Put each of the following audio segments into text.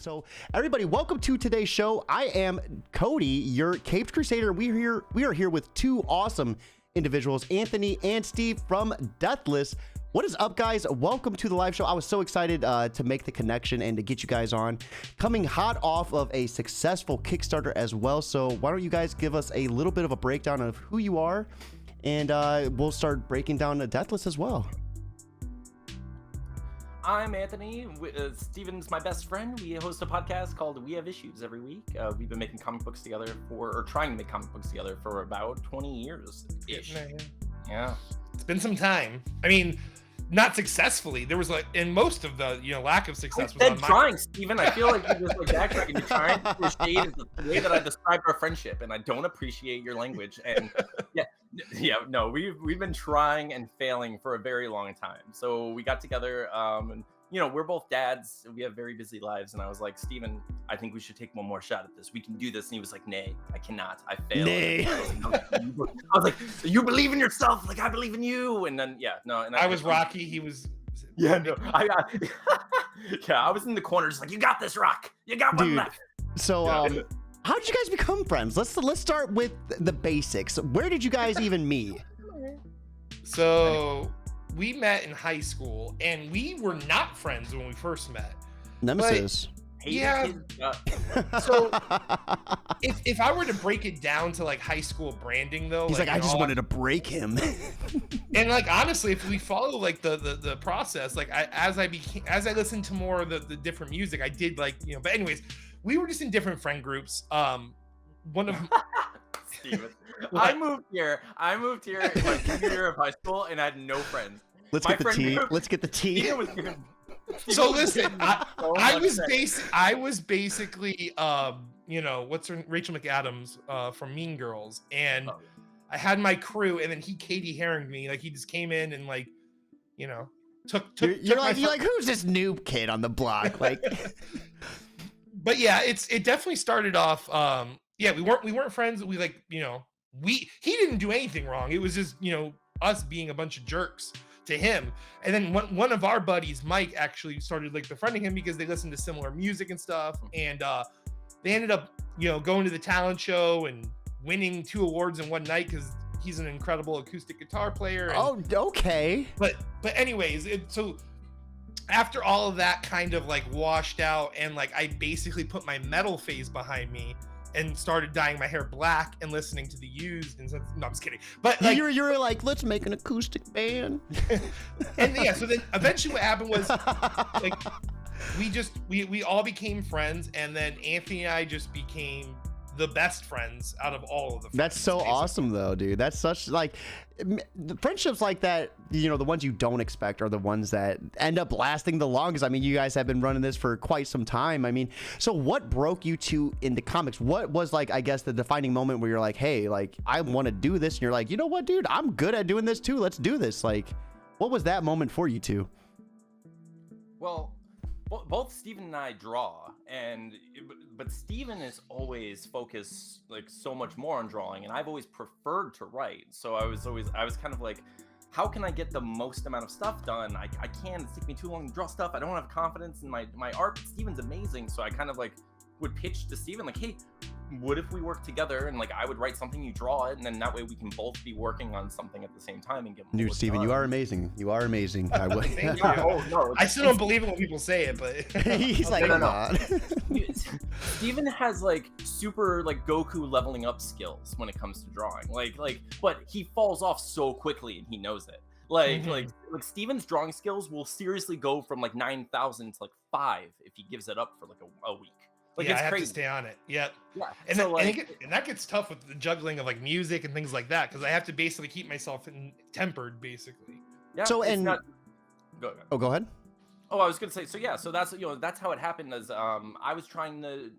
So everybody, welcome to today's show. I am Cody, your Caped Crusader. We are here with two awesome individuals, Anthony and Steve from Deathless. What is up, guys? Welcome to the live show. I was so excited to make the connection and to get you guys on. Coming hot off of a successful Kickstarter as well. So why don't you guys give us a little bit of a breakdown of who you are, and we'll start breaking down Deathless as well. I'm Anthony. Steven's my best friend. We host a podcast called We Have Issues every week. We've been making comic books together or trying to make comic books together for about 20 years-ish. Yeah. It's been some time. I mean, not successfully. There was in most of the lack of success was on my trying, Steven. I feel like you're just backtracking. You're trying to shade the way that I describe our friendship, and I don't appreciate your language. And no, we've been trying and failing for a very long time. So we got together, and we're both dads. We have very busy lives, and I was like, Steven, I think we should take one more shot at this. We can do this. And he was like, nay, I cannot. I failed. Nay. I was like, you believe in yourself, like I believe in you. And then and I was Rocky. He was. Yeah, no, I was in the corner, just like, you got this, Rock. You got one left. So, how did you guys become friends? Let's start with the basics. Where did you guys even meet? So we met in high school, and we were not friends when we first met. Nemesis. Yeah. So if I were to break it down to high school branding, though, he's like, I just wanted to break him. And honestly, if we follow the process, as I listened to more of the different music, I did but anyways, we were just in different friend groups. One of Steven, I moved here in my junior year of high school, and I had no friends. Let's get the tea. So listen, I was basically what's her, Rachel McAdams from Mean Girls, and I had my crew, and then he Katie Herringed me. He just came in and took you're like who's this new kid on the block? But yeah, it definitely started off. We weren't friends. He didn't do anything wrong. It was just us being a bunch of jerks to him. And then one of our buddies, Mike, actually started befriending him because they listened to similar music and stuff, and they ended up going to the talent show and winning 2 awards in one night because he's an incredible acoustic guitar player. And, okay. But anyways, so after all of that kind of washed out, and I basically put my metal phase behind me and started dyeing my hair black and listening to the Used, and no, I'm just kidding. But you're like, let's make an acoustic band. And yeah, so then eventually what happened was we all became friends, and then Anthony and I just became the best friends out of all of the friends. That's so basically awesome though, dude. That's such the friendships like that, the ones you don't expect are the ones that end up lasting the longest. I mean, you guys have been running this for quite some time. I mean, so what broke you two into comics? What was I guess the defining moment where you're like, hey, I want to do this, and you're like, you know what, dude, I'm good at doing this too, let's do this. What was that moment for you two? Well, both Steven and I draw, but Steven is always focused so much more on drawing, and I've always preferred to write. So I was kind of like, how can I get the most amount of stuff done? I can't. It's taking me too long to draw stuff. I don't have confidence in my art. Steven's amazing, so I kind of would pitch to Steven hey, what if we work together and I would write something, you draw it, and then that way we can both be working on something at the same time and get more Dude, Steven, you are amazing. You are amazing. Thank you. Oh, no, I still don't believe it when people say it, but he's like, no. Steven has super Goku leveling up skills when it comes to drawing. But he falls off so quickly, and he knows it. Steven's drawing skills will seriously go from 9,000 to 5 if he gives it up for a week. I it's have crazy. to stay on it. Yep. Yeah. And, so, and that gets tough with the juggling of music and things like that, because I have to basically keep myself tempered, basically. Yeah. So go ahead. Oh, I was gonna say, so that's how it happened. As I was trying to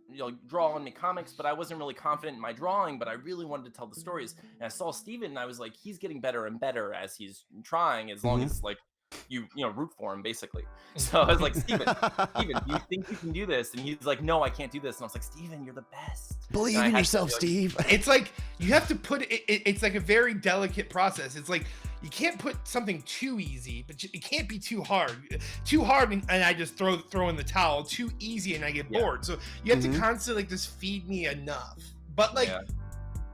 draw and make comics, but I wasn't really confident in my drawing, but I really wanted to tell the stories. And I saw Steven, and I was like, he's getting better and better as he's trying, as long as you root for him, basically. So I was like, Steven, do you think you can do this? And he's like, no, I can't do this. And I was like, Steven, you're the best. Believe in yourself, Steve. It's you have to put it, it's a very delicate process. It's you can't put something too easy, but it can't be too hard. Too hard, and I just throw in the towel. Too easy, and I get bored. So you have to constantly like just feed me enough. But like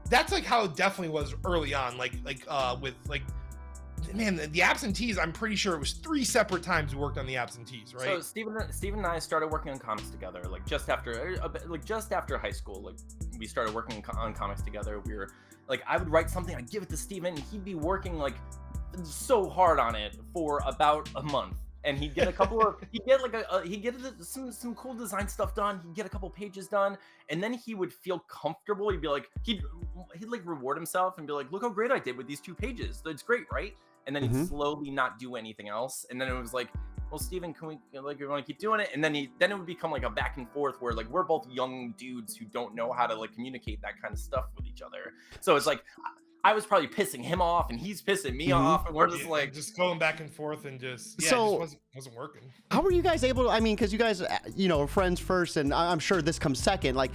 that's like how it definitely was early on. With like. Man, the absentees, I'm pretty sure it was 3 separate times we worked on the absentees, right? So Steven and I started working on comics together, like just after high school. Like we started working on comics together. We were like, I would write something, I'd give it to Steven, and he'd be working like so hard on it for about a month. And he'd get a couple of, he'd get some cool design stuff done. He'd get a couple pages done, and then he would feel comfortable. He'd be like, he'd like reward himself and be like, look how great I did with these 2 pages. It's great, right? And then he'd slowly not do anything else. And then it was like, well, Steven, can we like, you want to keep doing it? And then it would become like a back and forth where like we're both young dudes who don't know how to like communicate that kind of stuff with each other. So it's like I was probably pissing him off and he's pissing me off, and we're just like just going back and forth and just so, it just wasn't working. How were you guys able to? I mean, because you guys, are friends first, and I'm sure this comes second. Like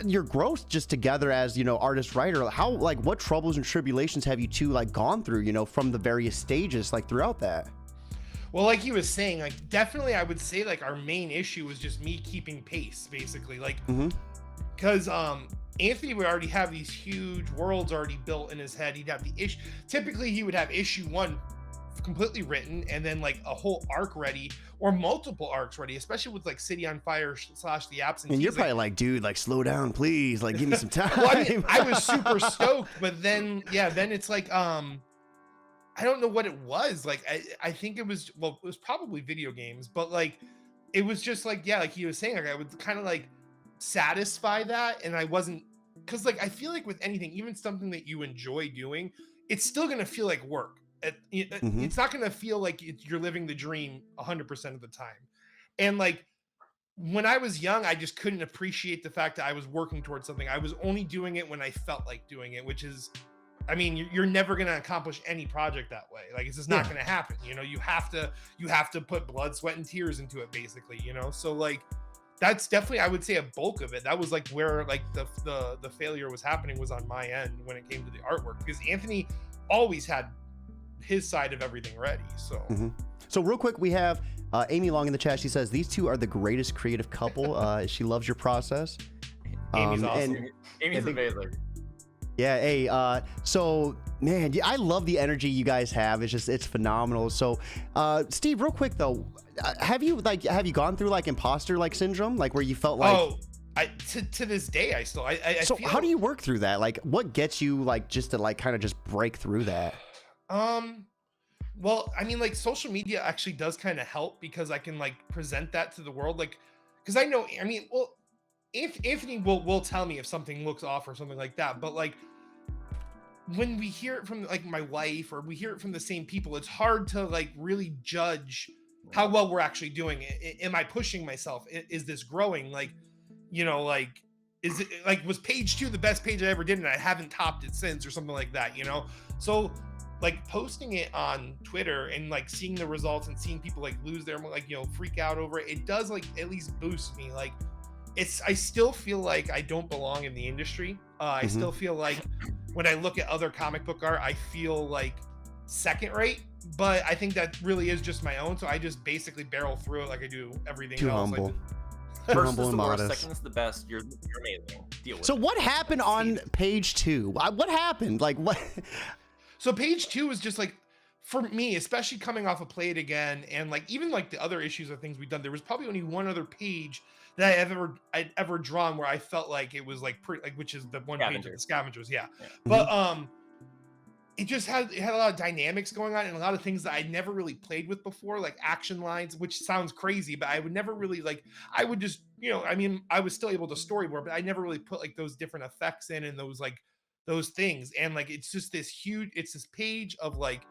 your growth just together as artist writer. How what troubles and tribulations have you two like gone through? From the various stages like throughout that. Well, like he was saying, like definitely I would say like our main issue was just me keeping pace, basically, like because Anthony would already have these huge worlds already built in his head. He'd have the issue. Typically, he would have issue 1 completely written, and then like a whole arc ready, or multiple arcs ready, especially with like City on Fire / the Absentees. And you're probably like, dude, like slow down, please, like give me some time. Well, I mean, I was super stoked, but then it's like I don't know what it was. Like I think it was probably video games, but like it was just like like he was saying, like I would kind of like satisfy that, and I wasn't, because like I feel like with anything, even something that you enjoy doing, it's still gonna feel like work. It's not gonna feel like you're living the dream 100% of the time. And like when I was young, I just couldn't appreciate the fact that I was working towards something. I was only doing it when I felt like doing it, which is, I mean, you're never going to accomplish any project that way. Like it's just not going to happen. You have to put blood, sweat, and tears into it, basically. So like that's definitely, I would say, a bulk of it. That was like where like the failure was happening, was on my end when it came to the artwork, because Anthony always had his side of everything ready. So So real quick, we have Amy Long in the chat. She says these two are the greatest creative couple. She loves your process. Amy's awesome. Amy's amazing. Yeah, hey, so man, I love the energy you guys have. It's phenomenal. So, Steve, real quick though, have you gone through like imposter like syndrome, like where you felt like? To this day, I still. So how do you work through that? Like, what gets you like just to like kind of just break through that? Well, I mean, like social media actually does kind of help, because I can like present that to the world, like, because I know, I mean, well, if Anthony will tell me if something looks off or something like that, but like when we hear it from like my wife, or we hear it from the same people, it's hard to like really judge how well we're actually doing. Am I pushing myself? Is this growing? Like, like, is it like, was page 2 the best page I ever did and I haven't topped it since, or something like that, So like posting it on Twitter and like seeing the results and seeing people like lose their, like, freak out over it, it does like at least boost me. Like I still feel like I don't belong in the industry. I still feel like when I look at other comic book art, I feel like second rate, but I think that really is just my own. So I just basically barrel through it like I do everything Too else. Humble. First is the worst, second is the best. You're amazing. Deal with it. So what happened on page 2? What happened? Like what? So page 2 is just like, for me, especially coming off of Play It Again, and like even like the other issues of things we've done, there was probably only one other page that I'd ever drawn where I felt like it was like pretty, like, which is the one page of the Scavengers, yeah. But it just had a lot of dynamics going on and a lot of things that I'd never really played with before, like action lines, which sounds crazy, but I would never really like, I would just, I mean, I was still able to storyboard, but I never really put like those different effects in and those like those things. And like it's just this huge, it's this page of like,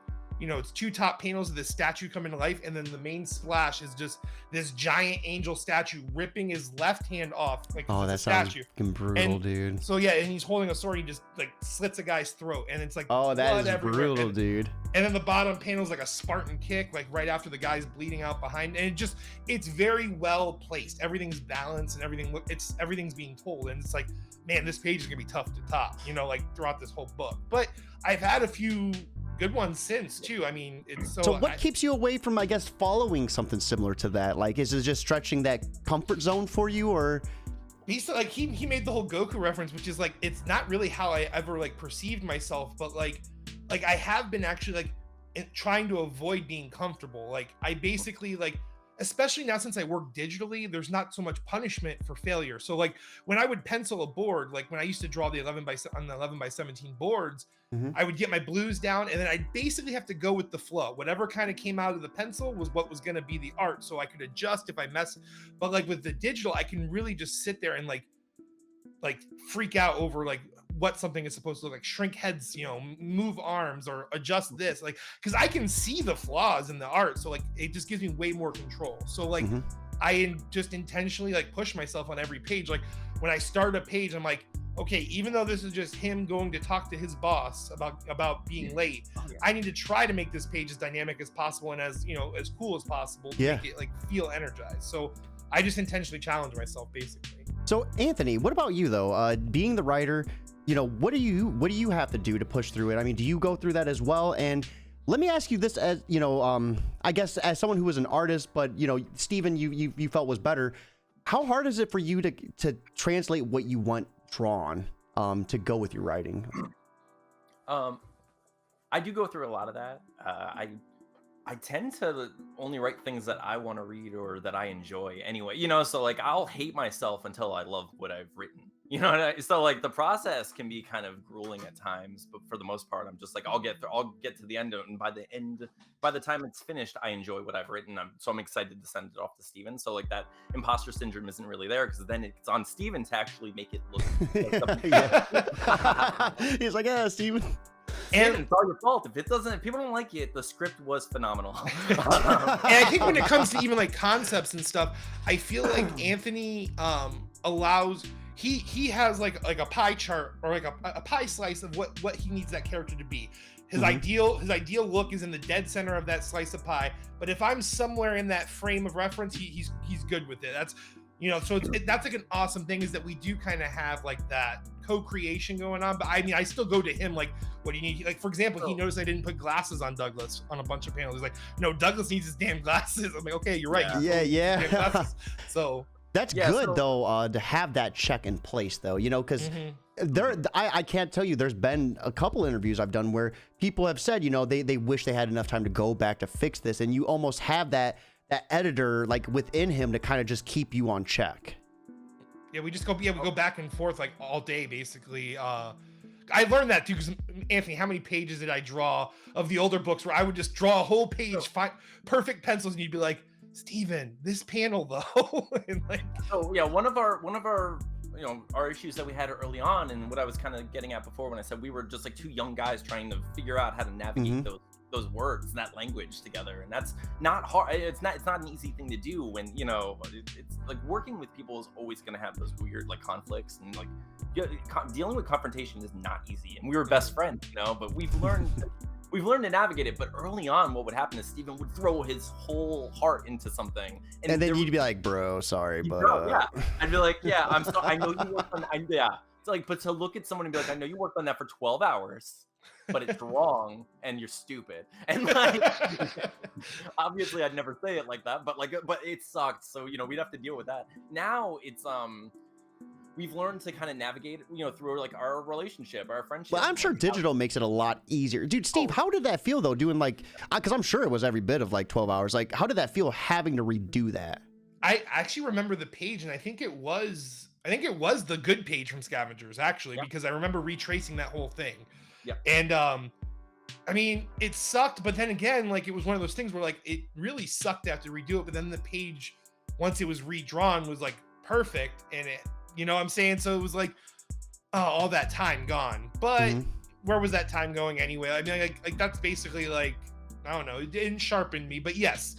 it's 2 top panels of this statue coming to life, and then the main splash is just this giant angel statue ripping his left hand off. Like, oh, that sounds brutal, dude. So yeah, and he's holding a sword. He just like slits a guy's throat, and it's like, oh, that is brutal, dude. And then the bottom panel is like a Spartan kick, like right after the guy's bleeding out behind. And it's very well placed. Everything's balanced and everything's being told. And it's like, man, this page is gonna be tough to top, like throughout this whole book. But I've had a few good ones since too. I mean, it's So what keeps you away from, I guess, following something similar to that? Like, is it just stretching that comfort zone for you, or? Like he made the whole Goku reference, which is like, it's not really how I ever like perceived myself, but like I have been actually like trying to avoid being comfortable. Like I basically like, especially now since I work digitally, there's not so much punishment for failure. So like when I would pencil a board, like when I used to draw the 11 by 17 boards, I would get my blues down and then I'd basically have to go with the flow. Whatever kind of came out of the pencil was what was going to be the art. So I could adjust if I mess. But like with the digital, I can really just sit there and like freak out over like what something is supposed to look like, shrink heads, you know, move arms or adjust this, like, because I can see the flaws in the art. So like it just gives me way more control. So like I just intentionally like push myself on every page. Like when I start a page, I'm like, okay, even though this is just him going to talk to his boss about being late, I need to try to make this page as dynamic as possible and as, you know, as cool as possible to make it like feel energized. So I just intentionally challenge myself basically. So Anthony, what about you though? Being the writer, you know, what do you have to do to push through it? I mean, do you go through that as well? And let me ask you this, as you know, I guess as someone who was an artist, but you know, Stephen, you felt was better. How hard is it for you to translate what you want drawn to go with your writing? I do go through a lot of that. I tend to only write things that I want to read or that I enjoy anyway, you know, so like I'll hate myself until I love what I've written, you know. So like the process can be kind of grueling at times, but for the most part, I'm just like, I'll get to the end of it, and by the time it's finished, I enjoy what I've written. So I'm excited to send it off to Steven. So like that imposter syndrome isn't really there, because then it's on Steven to actually make it look like He's like, yeah, Steven. And it's all your fault if people don't like it. The script was phenomenal. And I think when it comes to even like concepts and stuff, I feel like Anthony allows he has like a pie chart or like a pie slice of what he needs that character to be. His ideal look is in the dead center of that slice of pie. But if I'm somewhere in that frame of reference, he's good with it. That's, you know, so that's like an awesome thing, is that we do kind of have like that co-creation going on. But I mean, I still go to him like, what do you need? Like, for example, he noticed I didn't put glasses on Douglas on a bunch of panels. He's like, no, Douglas needs his damn glasses. I'm like, okay, you're right. Yeah. So that's good though, to have that check in place though, you know, because I can't tell you, there's been a couple interviews I've done where people have said, you know, they wish they had enough time to go back to fix this, and you almost have that editor like within him to kind of just keep you on check. Yeah, we go back and forth like all day basically. I learned that too, because Anthony, how many pages did I draw of the older books where I would just draw a whole page, perfect pencils, and you'd be like, Steven, this panel though. And like, so yeah, one of our you know, our issues that we had early on, and what I was kind of getting at before when I said we were just like two young guys trying to figure out how to navigate those words and that language together, and that's not hard. It's not an easy thing to do when, you know, it's like working with people is always going to have those weird like conflicts, and like dealing with confrontation is not easy. And we were best friends, you know, but we've learned to navigate it. But early on, what would happen is Steven would throw his whole heart into something, and then you'd be like, bro, sorry, but yeah, I'd be like, yeah, I'm sorry, I know you worked on it's like, but to look at someone and be like, I know you worked on that for 12 hours, but it's wrong and you're stupid. And like, obviously I'd never say it like that, but it sucked. So, you know, we'd have to deal with that. Now it's, we've learned to kind of navigate, you know, through like our relationship, our friendship. Well, I'm sure digital makes it a lot easier. Dude, Steve, how did that feel though, doing like, because I'm sure it was every bit of like 12 hours. Like, how did that feel having to redo that? I actually remember the page, and I think it was the good page from Scavengers, actually, because I remember retracing that whole thing. Yeah. And I mean, it sucked, but then again, like, it was one of those things where like it really sucked to have to redo it, but then the page, once it was redrawn, was like perfect, and it, you know what I'm saying? So it was like, oh, all that time gone. But where was that time going anyway? I mean, like that's basically like, I don't know, it didn't sharpen me, but yes.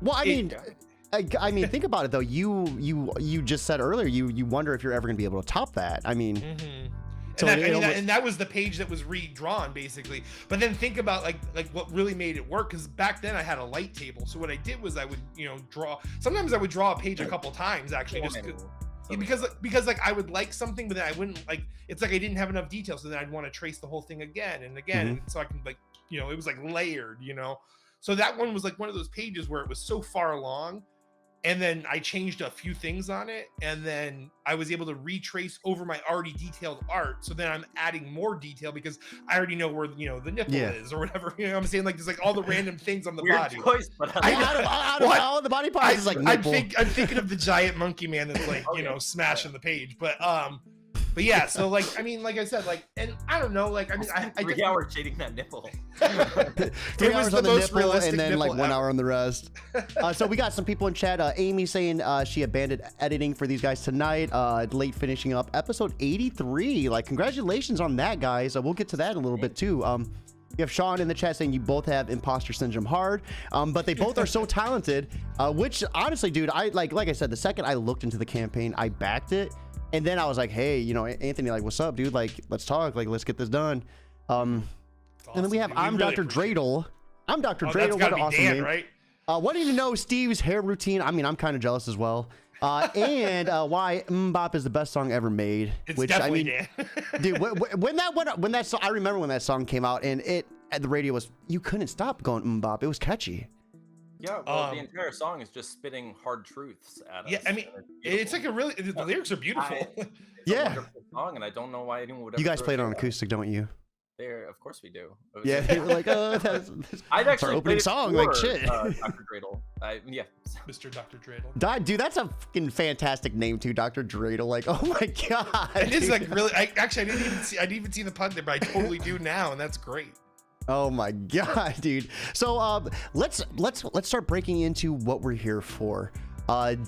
Well, I mean, think about it though. You just said earlier, you wonder if you're ever gonna be able to top that. I mean, so and that was the page that was redrawn basically. But then think about like what really made it work, because back then I had a light table. So what I did was I would, you know, sometimes I would draw a page a couple times actually, because like I would like something, but then I wouldn't, like, it's like I didn't have enough detail, so then I'd want to trace the whole thing again and again, and so I can like it was like layered, So that one was like one of those pages where it was so far along. And then I changed a few things on it, and then I was able to retrace over my already detailed art. So then I'm adding more detail because I already know where the nipple is or whatever. You know what I'm saying? Like there's like all the random things on the Weird body. choice, but Out of all the body parts is like nipple. I'm thinking of the giant monkey man that's like smashing the page. But yeah, so like I mean, like I said, like, and I don't know, like I mean, I 3 hours shading that nipple. 3 hours on the nipple and then like 1 hour on the rest. So we got some people in chat. Amy saying she abandoned editing for these guys tonight. Late finishing up episode 83. Like congratulations on that, guys. We'll get to that in a little bit too. You have Sean in the chat saying you both have imposter syndrome hard, but they both are so talented. Which honestly, dude, I like I said, the second I looked into the campaign, I backed it. And then I was like, hey, Anthony, like, what's up, dude? Like, let's talk. Like, let's get this done. Awesome, and then we have I'm really Dr. Dreidel. I'm Dr. Dreidel. What an awesome name. Right? What do you know Steve's hair routine? I mean, I'm kind of jealous as well. And why Mbop is the best song ever made. It's definitely Dan. Dude, when that song, I remember when that song came out and it at the radio was, you couldn't stop going Mbop. It was catchy. Yeah, well, the entire song is just spitting hard truths at us. Yeah, I mean, it's like the lyrics are beautiful. It's a wonderful song, and I don't know why anyone would. You guys play it on acoustic, don't you? There, of course we do. Yeah, they were like, that's I'd actually our opening song, before, like shit. Dr. Dreidel. Mr. Dr. Dreidel. Dude, that's a fucking fantastic name too, Dr. Dreidel. Like, oh my god. It is like really. I didn't even see the pun there, but I totally do now, and that's great. Oh my god, dude. So let's start breaking into what we're here for.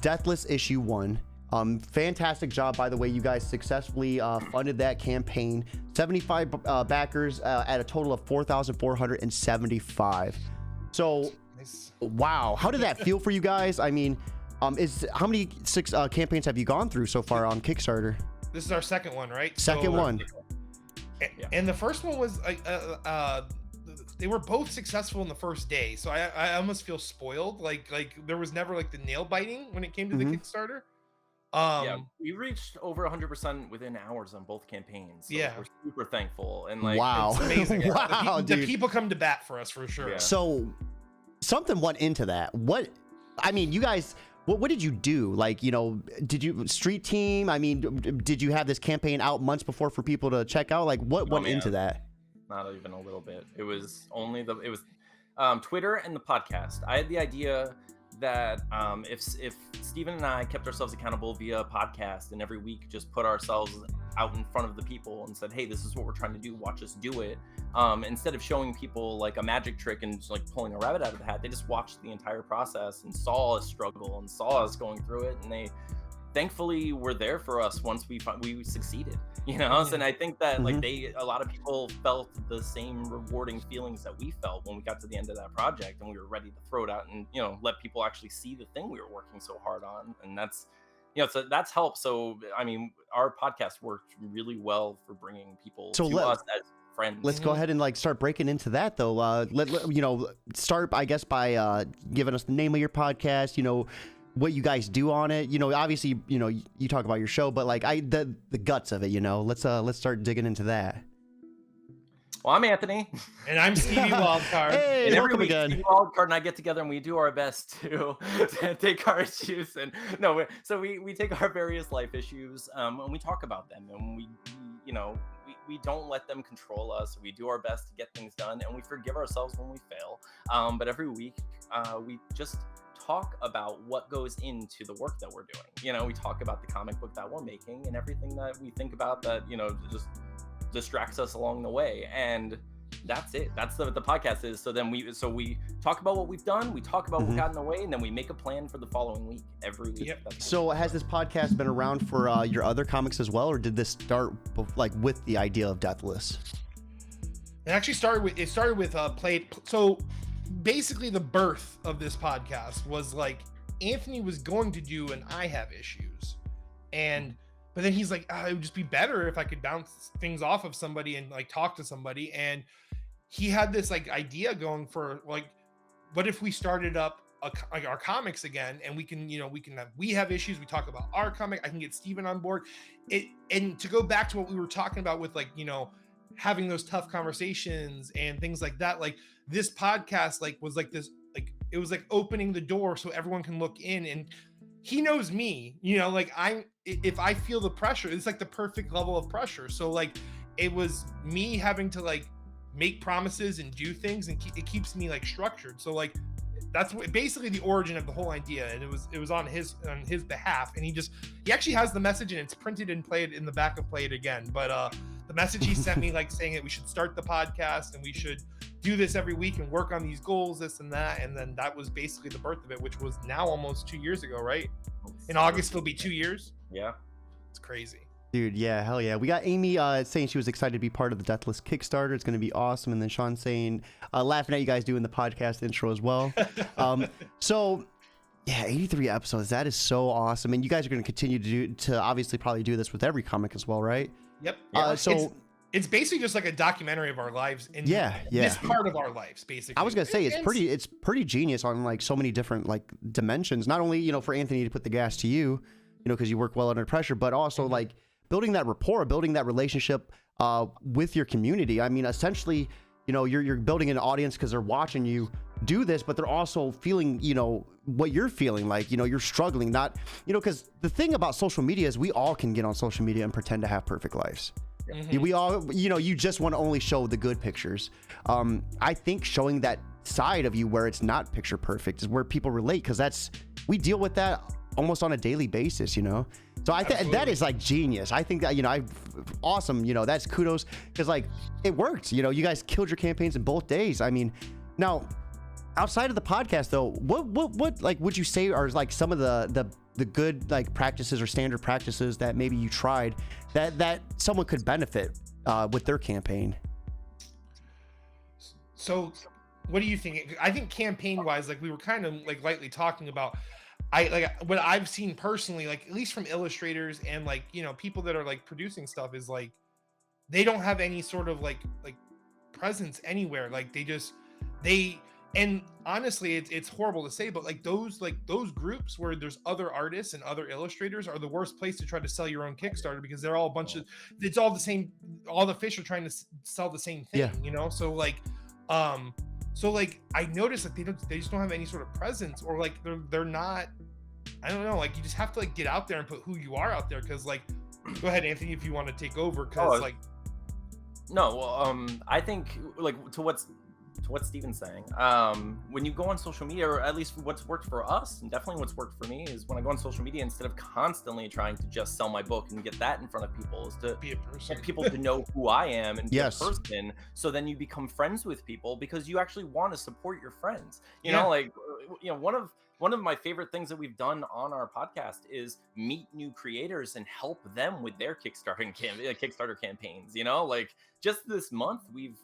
Deathless issue 1. Fantastic job, by the way. You guys successfully funded that campaign. 75 backers at a total of 4,475. So Nice. Wow, how did that feel for you guys? I mean, how many campaigns have you gone through so far on Kickstarter? This is our second one, right? Second one. And the first one was they were both successful in the first day, so I almost feel spoiled. Like there was never like the nail biting when it came to the Kickstarter. Yeah, we reached over 100% within hours on both campaigns. So yeah, we're super thankful. And like, wow, it's amazing. Wow, the people come to bat for us for sure. Yeah. So something went into that. I mean, you guys. What did you do? Like, did you street team? I mean, did you have this campaign out months before for people to check out? Like, what went into that? Not even a little bit. It was only Twitter and the podcast. I had the idea that if Stephen and I kept ourselves accountable via podcast and every week just put ourselves out in front of the people and said, hey, this is what we're trying to do, watch us do it, instead of showing people like a magic trick and just like pulling a rabbit out of the hat, they just watched the entire process and saw us struggle and saw us going through it, and they thankfully were there for us once we succeeded, and I think that like a lot of people felt the same rewarding feelings that we felt when we got to the end of that project and we were ready to throw it out and let people actually see the thing we were working so hard on. And that's so that's helped. So I mean, our podcast worked really well for bringing people to us as friends. Let's go ahead and like start breaking into that though. Start I guess by giving us the name of your podcast, what you guys do on it. Obviously, you talk about your show, but like the guts of it, let's start digging into that. Well, I'm Anthony. And I'm Stevie Wildcard. Hey, and every welcome week, again. Stevie Wildcard and I get together and we do our best to take our issues so we take our various life issues and we talk about them, and we don't let them control us. We do our best to get things done, and we forgive ourselves when we fail. But every week, we just talk about what goes into the work that we're doing. We talk about the comic book that we're making and everything that we think about that, just distracts us along the way. And that's it. That's what the podcast is. So then we talk about what we've done, we talk about what got in the way, and then we make a plan for the following week every week. Yep. So has this podcast been around for your other comics as well, or did this start like with the idea of Deathless? It actually started with so basically the birth of this podcast was like Anthony was going to do an I Have Issues, but then he's like, it would just be better if I could bounce things off of somebody and like talk to somebody. And he had this like idea going for like, what if we started up like our comics again, and we can have issues. We talk about our comic. I can get Steven on board. And to go back to what we were talking about with like, having those tough conversations and things like that. Like this podcast, like was like this, like it was like opening the door so everyone can look in, and he knows me, you know, like if I feel the pressure, it's like the perfect level of pressure. So like it was me having to like make promises and do things, and it keeps me like structured. So like that's basically the origin of the whole idea, and it was on his behalf, and he actually has the message, and it's printed and played in the back of Play It Again. But the message he sent me, like saying that we should start the podcast and we should do this every week and work on these goals, this and that, and then that was basically the birth of it, which was now almost 2 years ago, right? In August it'll be 2 years. Yeah, it's crazy. Dude, yeah, hell yeah. We got Amy saying she was excited to be part of the Deathless Kickstarter. It's going to be awesome. And then Sean saying, laughing at you guys doing the podcast intro as well. So, yeah, 83 episodes. That is so awesome. And you guys are going to continue to obviously probably do this with every comic as well, right? Yep. So it's basically just like a documentary of our lives in yeah. this part of our lives, basically. I was going to say, it's pretty genius on like so many different like dimensions. Not only, you know, for Anthony to put the gas to you, you know, because you work well under pressure, but also like building that rapport, building that relationship with your community. I mean, essentially, you know, you're building an audience because they're watching you do this, but they're also feeling, you know, what you're feeling like, you know, you're struggling, not, you know, because the thing about social media is we all can get on social media and pretend to have perfect lives. Mm-hmm. We all, you know, you just want to only show the good pictures. I think showing that side of you where it's not picture perfect is where people relate, because we deal with that almost on a daily basis, you know? So I think that is like genius. I think that, you know, awesome, you know, that's kudos, because like it worked, you know, you guys killed your campaigns in both days. I mean, now outside of the podcast though, what like would you say are like some of the good like practices or standard practices that maybe you tried that someone could benefit with their campaign? So what do you think? I think campaign wise, like we were kind of like lightly talking about, what I've seen personally, like at least from illustrators and like, you know, people that are like producing stuff, is like they don't have any sort of like presence anywhere. Like and honestly, it's horrible to say, but like those groups where there's other artists and other illustrators are the worst place to try to sell your own Kickstarter, because they're all it's all the same. All the fish are trying to sell the same thing, you know? So like I noticed that they just don't have any sort of presence, or like they're not, I don't know, like you just have to like get out there and put who you are out there. Cause like, go ahead, Anthony, if you want to take over. Cause I think like to what Steven's saying, when you go on social media, or at least what's worked for us, and definitely what's worked for me, is when I go on social media, instead of constantly trying to just sell my book and get that in front of people, is to be a person. Get people to know who I am and be a person. So then you become friends with people because you actually want to support your friends. You know, like, you know, one of my favorite things that we've done on our podcast is meet new creators and help them with their Kickstarter campaigns. You know, like just this month we've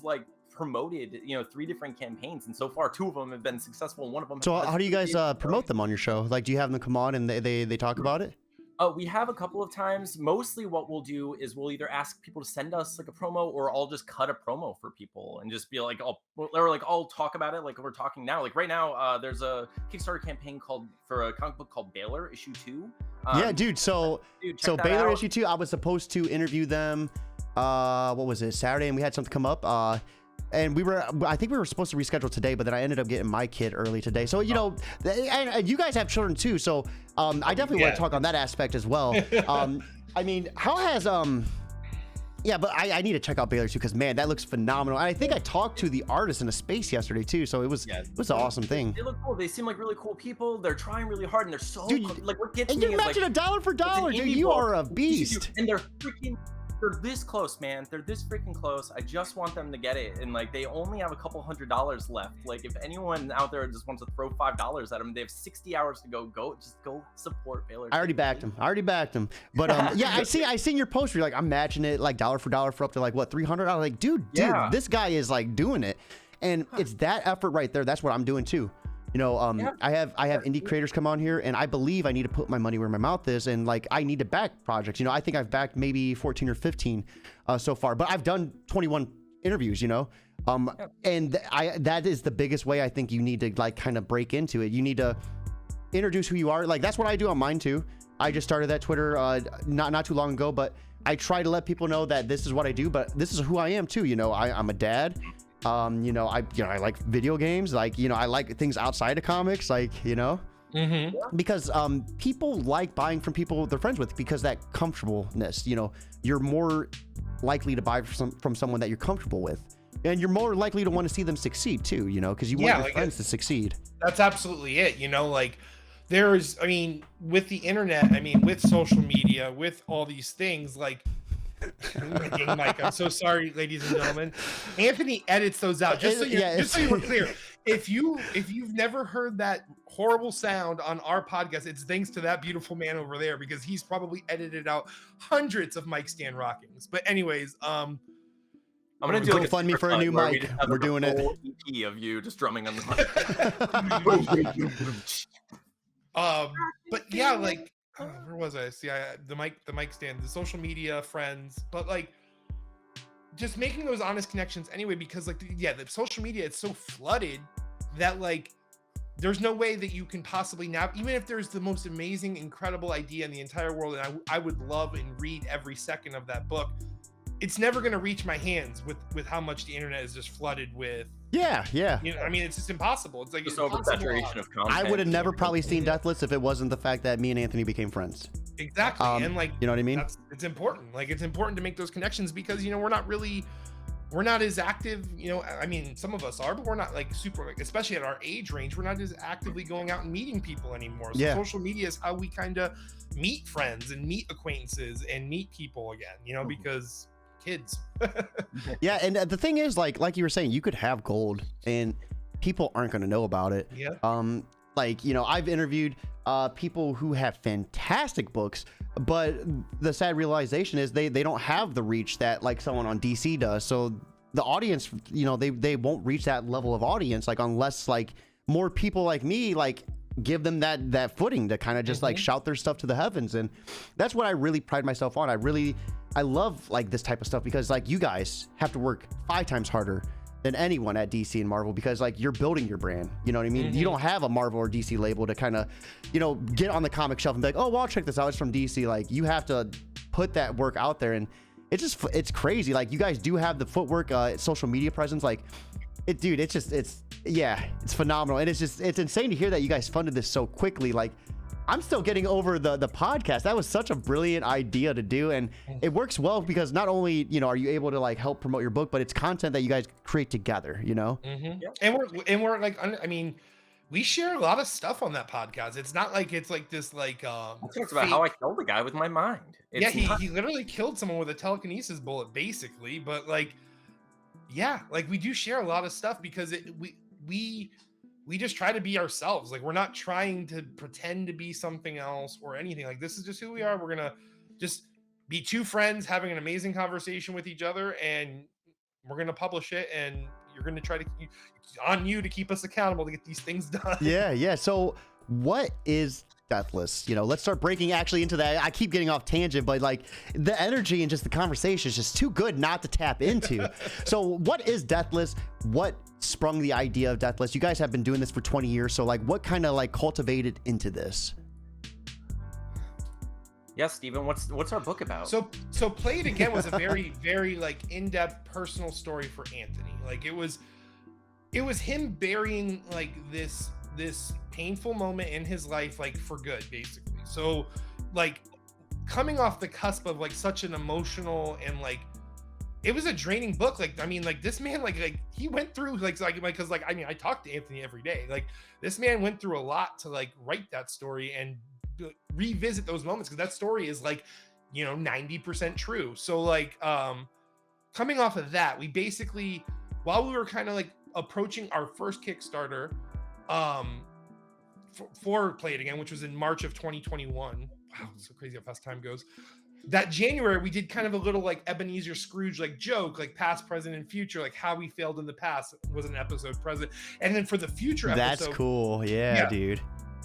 like promoted, you know, 3 different campaigns, and so far 2 of them have been successful, and one of them. So how do you guys promote them on your show? Like, do you have them come on and they talk about it? We have a couple of times. Mostly what we'll do is we'll either ask people to send us like a promo, or I'll just cut a promo for people and just be like, I'll talk about it like we're talking now. Like right now, there's a Kickstarter campaign for a comic book called Baylor issue 2. Yeah, dude. So Baylor issue 2, I was supposed to interview them. What was it, Saturday, and we had something come up. And I think we were supposed to reschedule today, but then I ended up getting my kid early today. So, you know, and you guys have children too. So I definitely want to talk on that aspect as well. I mean, how has, yeah, but I need to check out Baylor too, because man, that looks phenomenal. And I think I talked to the artist in a space yesterday too. So it was an awesome thing. They look cool. They seem like really cool people. They're trying really hard, and they're so like what gets and me you imagine like, $1 for $1, dude. You are a beast. And they're this close, man. They're this freaking close. I just want them to get it, and like they only have a couple $100 left. Like if anyone out there just wants to throw $5 at them, they have 60 hours to go support Baylor. I already backed him. But yeah, I seen your post where you're like, I'm matching it like $1 for $1 for up to like what, 300. I was like, dude, this guy is like doing it, and it's that effort right there. That's what I'm doing too. You know, I have indie creators come on here, and I believe I need to put my money where my mouth is, and like I need to back projects. You know, I think I've backed maybe 14 or 15 so far, but I've done 21 interviews. You know, and that is the biggest way I think you need to like kind of break into it. You need to introduce who you are. Like that's what I do on mine too. I just started that Twitter not too long ago, but I try to let people know that this is what I do, but this is who I am too. You know, I'm a dad. You know, I like video games. Like, you know, I like things outside of comics. Like, you know, because people like buying from people they're friends with because that comfortableness. You know, you're more likely to buy from someone that you're comfortable with, and you're more likely to want to see them succeed too. You know, because you want your friends to succeed. That's absolutely it. You know, like there's, I mean, with the internet, I mean, with social media, with all these things, like. Mike, I'm so sorry, ladies and gentlemen. Anthony edits those out. Just so you were clear, if you've never heard that horrible sound on our podcast, it's thanks to that beautiful man over there, because he's probably edited out hundreds of mic stand rockings. But anyways, I'm gonna do like fund me for a new mic. We're doing it. EP of you just drumming on the mic. But yeah, like. Where was I? See, the mic stand, the social media, friends, but like just making those honest connections anyway, because like, the social media, it's so flooded that like, there's no way that you can possibly now, even if there's the most amazing, incredible idea in the entire world, and I would love and read every second of that book, it's never going to reach my hands with how much the internet is just flooded with. Yeah. You know, I mean, it's just impossible. It's like just oversaturation of content. I would have never probably seen Deathless if it wasn't the fact that me and Anthony became friends. Exactly. And like, you know what I mean? It's important. Like, it's important to make those connections because, you know, we're not as active, you know, I mean, some of us are, but we're not like super, especially at our age range, we're not as actively going out and meeting people anymore. So social media is how we kind of meet friends and meet acquaintances and meet people again, you know, because kids. Yeah, and the thing is, like you were saying, you could have gold and people aren't going to know about it. Like, you know, I've interviewed people who have fantastic books, but the sad realization is they don't have the reach that like someone on DC does. So the audience, you know, they won't reach that level of audience, like, unless like more people like me like give them that footing to kind of just like shout their stuff to the heavens. And that's what I really pride myself on. I love like this type of stuff because like you guys have to work 5 times harder than anyone at DC and Marvel because like you're building your brand. You know what I mean? You don't have a Marvel or DC label to kind of, you know, get on the comic shelf and be like, oh, well, I'll check this out. It's from DC. Like you have to put that work out there, and it's crazy. Like you guys do have the footwork, social media presence. Like it's phenomenal. And it's insane to hear that you guys funded this so quickly. Like I'm still getting over the podcast. That was such a brilliant idea to do, and it works well because not only, you know, are you able to like help promote your book, but it's content that you guys create together, you know. And we're like, I mean, we share a lot of stuff on that podcast. It's not like it's like this like it's about how I killed a guy with my mind. He literally killed someone with a telekinesis bullet basically, but like like we do share a lot of stuff because we just try to be ourselves. Like we're not trying to pretend to be something else or anything. Like this is just who we are. We're gonna just be 2 friends having an amazing conversation with each other, and we're gonna publish it, and you're gonna try to on you to keep us accountable to get these things done. Yeah. So what is Deathless? You know, let's start breaking actually into that. I keep getting off tangent, but like the energy and just the conversation is just too good not to tap into. So what is Deathless? What sprung the idea of Deathless? You guys have been doing this for 20 years. So like what kind of like cultivated into this? Yeah, Stephen, what's our book about? So Play It Again was a very, very like in-depth personal story for Anthony. Like it was him burying like this painful moment in his life, like for good, basically. So like coming off the cusp of like such an emotional and like it was a draining book. Like, I mean, like this man, like he went through because like, I mean, I talk to Anthony every day. Like this man went through a lot to like write that story and revisit those moments. Cause that story is like, you know, 90% true. So like, coming off of that, we basically, while we were kind of like approaching our first Kickstarter, for Play It Again, which was in March of 2021. Wow, it's so crazy how fast time goes. That January, we did kind of a little like Ebenezer Scrooge like joke, like past, present, and future, like how we failed in the past was an episode present. And then for the future episode, that's cool. Yeah, dude.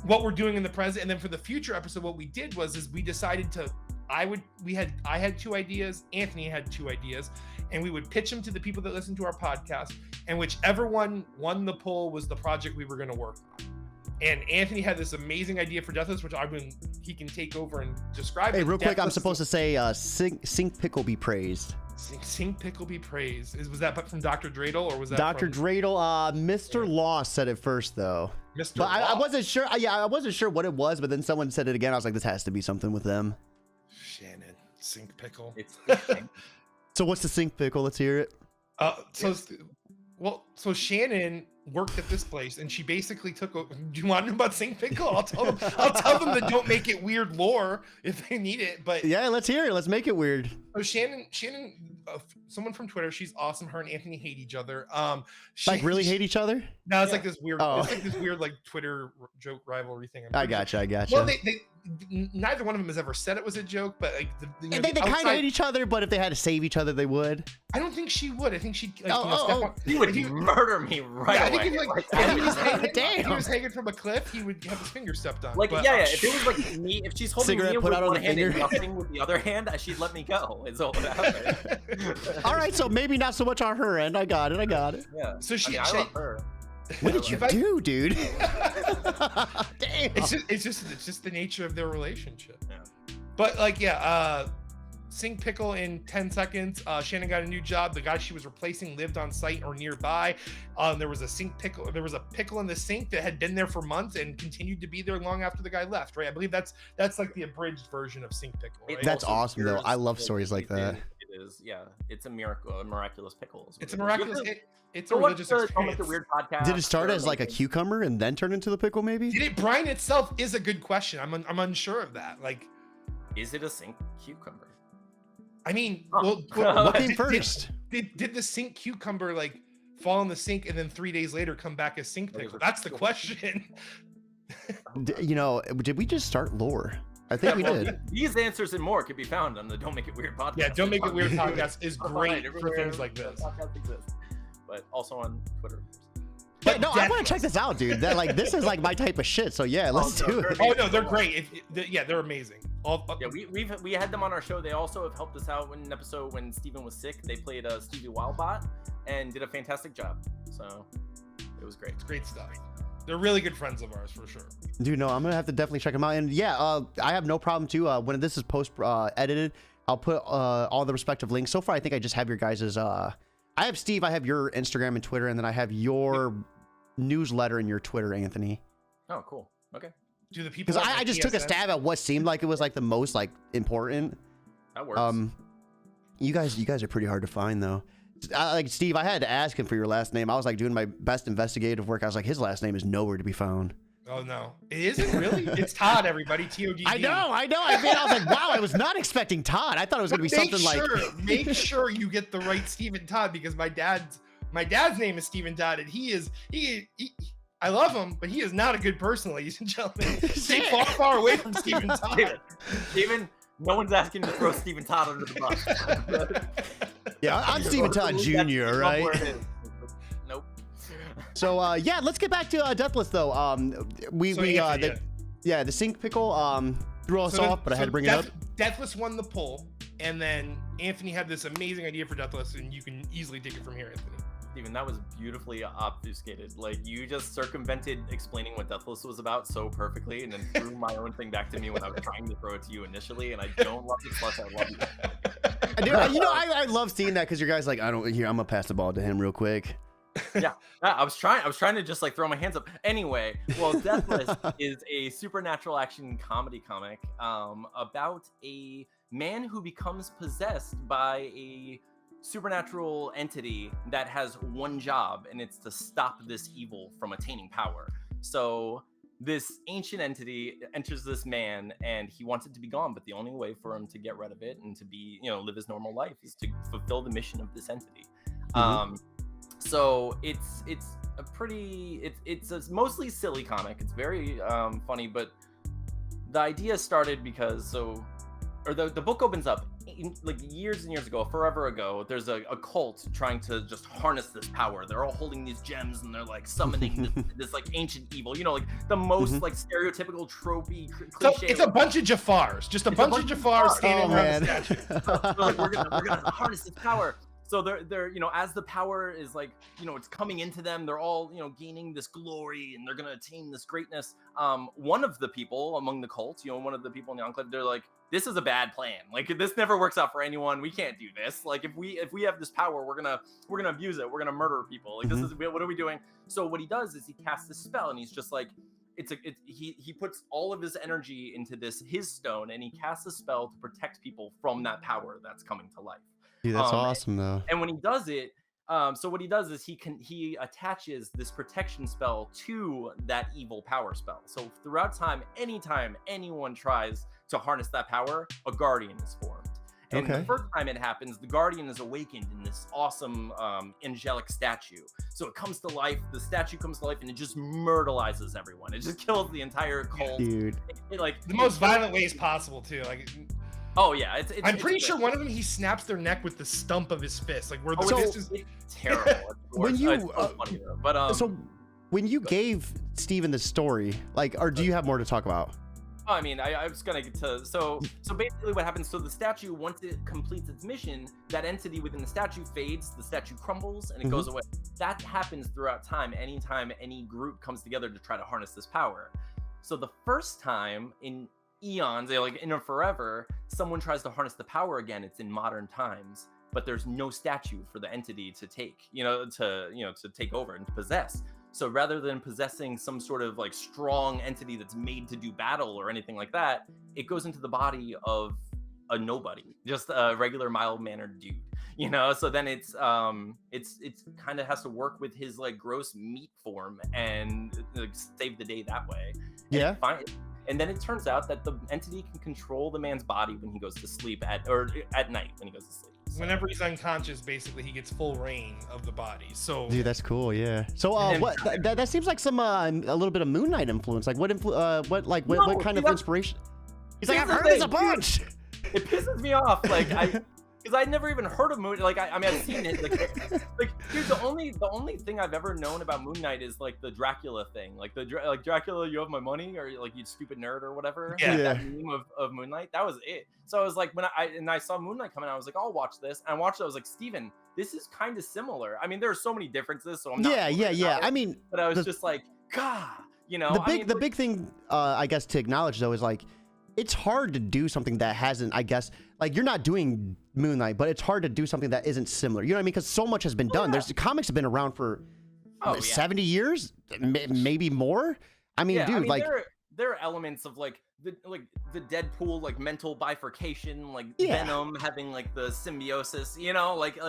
What we're doing in the present, and then for the future episode, what we did was we decided to I had 2 ideas, Anthony had 2 ideas, and we would pitch them to the people that listen to our podcast, and whichever one won the poll was the project we were going to work on. And Anthony had this amazing idea for Deathless, which he can take over and describe. Hey, it. real quick, I'm Deathless supposed to say, sink pickle be praised. Sink pickle be praised. Was that from Dr. Dreidel or was that Dr. from... Dreidel? Mr. Law said it first though. Mr. But I Law? wasn't sure. I wasn't sure what it was, but then someone said it again. I was like, this has to be something with them. Shannon, sink pickle. So what's the sink pickle? Let's hear it. So Shannon worked at this place, and she basically took. Do you want to know about sink pickle? I'll tell them. I'll tell them that don't make it weird lore if they need it. But yeah, let's hear it. Let's make it weird. So Shannon, someone from Twitter. She's awesome. Her and Anthony hate each other. Like really hate each other? No, it's like this weird. Oh. It's like this weird like Twitter joke rivalry thing. I gotcha. Well, they neither one of them has ever said it was a joke, but like they kind of hate each other. But if they had to save each other, they would. I don't think she would. I think she'd like, He would murder me right away. I think if he was hanging from a cliff, he would have his finger stepped on. Like, if it was like me, if she's holding Cigarette me put with out on one the hand and finger. nothing with the other hand, she'd let me go. Is all that happened. All right, so maybe not so much on her end. I got it. Yeah. So I love her. What did you do, dude? Damn. It's just the nature of their relationship. Yeah. But like, sink pickle in 10 seconds. Shannon got a new job. The guy she was replacing lived on site or nearby. There was a pickle in the sink that had been there for months and continued to be there long after the guy left. Right? I believe that's like the abridged version of sink pickle. Right? That's awesome, though. I love stories like that. It is, yeah. It's a miracle, a miraculous pickle. It's a miraculous. It's a So religious what's experience. the weird podcast? Did it start as like a cucumber and then turn into the pickle, maybe? Did it brine itself is a good question. I'm unsure of that. Like, is it a sink cucumber? I mean, What came first? Did the sink cucumber like fall in the sink and then 3 days later come back as sink pickle? That's the question. Did we just start lore? I think we did. These answers and more can be found on the Don't Make It Weird podcast. Yeah, Don't Make It Weird podcast is great for things like this. But also on Twitter. Yeah, no, I want to check this out, dude. This is like my type of shit. So yeah, let's do it. Oh no, they're great. They're amazing. We had them on our show. They also have helped us out in an episode when Stephen was sick. They played Stevie Wildbot and did a fantastic job. So it was great. It's great stuff. They're really good friends of ours for sure. Dude, no, I'm gonna have to definitely check them out. And yeah, I have no problem too. When this is post edited, I'll put all the respective links. So far, I think I just have your guys's. I have Steve. I have your Instagram and Twitter, and then I have your newsletter and your Twitter, Anthony. Oh, cool. Okay. Do the people? Because I just took a stab at what seemed like it was like the most like important. That works. You guys are pretty hard to find though. Like Steve, I had to ask him for your last name. I was like doing my best investigative work. I was like, his last name is nowhere to be found. Oh no, it isn't really. It's Todd, everybody. Todd. I know. I mean, I was like, wow, I was not expecting Todd. I thought it was gonna be something like. Make sure you get the right Stephen Todd, because my dad's name is Stephen Todd, and he I love him, but he is not a good person, ladies and gentlemen. Stay far away from Stephen Todd. Steven, no one's asking to throw Stephen Todd under the bus. Yeah, I'm Stephen Todd Jr., right? Nope. So yeah, let's get back to Deathless though. The sink pickle threw us off, but I had to bring it up. Deathless won the poll, and then Anthony had this amazing idea for Deathless, and you can easily take it from here, Anthony. Steven, that was beautifully obfuscated. Like, you just circumvented explaining what Deathless was about so perfectly, and then threw my own thing back to me when I was trying to throw it to you initially, and I don't love it, plus I love you. I love seeing that, because your guy's like, I'm gonna pass the ball to him real quick. Yeah, I was trying to just like throw my hands up. Anyway, well, Deathless is a supernatural action comedy comic about a man who becomes possessed by a supernatural entity that has one job, and it's to stop this evil from attaining power. So this ancient entity enters this man, and he wants it to be gone, but the only way for him to get rid of it and to be, live his normal life is to fulfill the mission of this entity. So it's a pretty, it's a mostly silly comic. It's very funny, but the idea started because the book opens up like years and years ago, forever ago. There's a cult trying to just harness this power. They're all holding these gems, and they're like summoning this like ancient evil, like the most like stereotypical tropey cliche. So it's a bunch of Jafars, just a bunch of Jafars standing around the statue. So, like, we're gonna harness this power. So they're as the power is like it's coming into them, they're all gaining this glory and they're gonna attain this greatness. One of the people among the cult, one of the people in the enclave, they're like, this is a bad plan. Like this never works out for anyone. We can't do this. Like if we have this power, we're gonna abuse it. We're gonna murder people. Like this is what are we doing? So what he does is he casts this spell and he's just like. He puts all of his energy into his stone and he casts a spell to protect people from that power that's coming to life. Dude, that's awesome though. And when he does it, so what he does is he attaches this protection spell to that evil power spell. So throughout time, anytime anyone tries to harness that power, a guardian is formed. And the first time it happens, the guardian is awakened in this awesome angelic statue. So it comes to life, the statue comes to life, and it just myrtleizes everyone. It just kills the entire cult. Dude. The most violent ways possible, too. Like, oh, yeah. I'm pretty sure one of them, he snaps their neck with the stump of his fist. Like, where the fist is... It's terrible. When you... so funny, but, so, when you gave Stephen the story, like, or do you have more to talk about? I mean, I was gonna get to so basically what happens. So the statue, once it completes its mission, that entity within the statue fades, the statue crumbles, and it goes away. That happens throughout time. Anytime any group comes together to try to harness this power. So the first time in eons, like in a forever, someone tries to harness the power again. It's in modern times, but there's no statue for the entity to take, to take over and to possess. So rather than possessing some sort of like strong entity that's made to do battle or anything like that, it goes into the body of a nobody, just a regular mild-mannered dude, So then it's kind of has to work with his like gross meat form and like, save the day that way. Yeah. And then it turns out that the entity can control the man's body when he goes to sleep at night when he goes to sleep. So. Whenever he's unconscious, basically, he gets full reign of the body. So, dude, that's cool. Yeah. So, that seems like some a little bit of Moon Knight influence. Like, what kind of inspiration? He's like, I've heard this a bunch. It pisses me off. Like because I'd never even heard of Moon. Like I mean, I've seen it. Like dude, the only thing I've ever known about Moon Knight is like the Dracula thing. Like like Dracula, you have my money, or like you stupid nerd or whatever. Yeah. Like, that meme of Moon Knight. That was it. So I was like, when I saw Moon Knight coming out, I was like, I'll watch this. And I watched it. I was like, Steven, this is kind of similar. I mean, there are so many differences. So I'm not. Yeah. I mean, but I was just like, God, The big thing, I guess, to acknowledge though is like, it's hard to do something that hasn't, I guess, like you're not doing Moon Knight, but it's hard to do something that isn't similar. You know what I mean? Because so much has been done. There's comics have been around for 70 years, maybe more. I mean, dude, like there are elements of like the Deadpool like mental bifurcation, like Venom having like the symbiosis. Like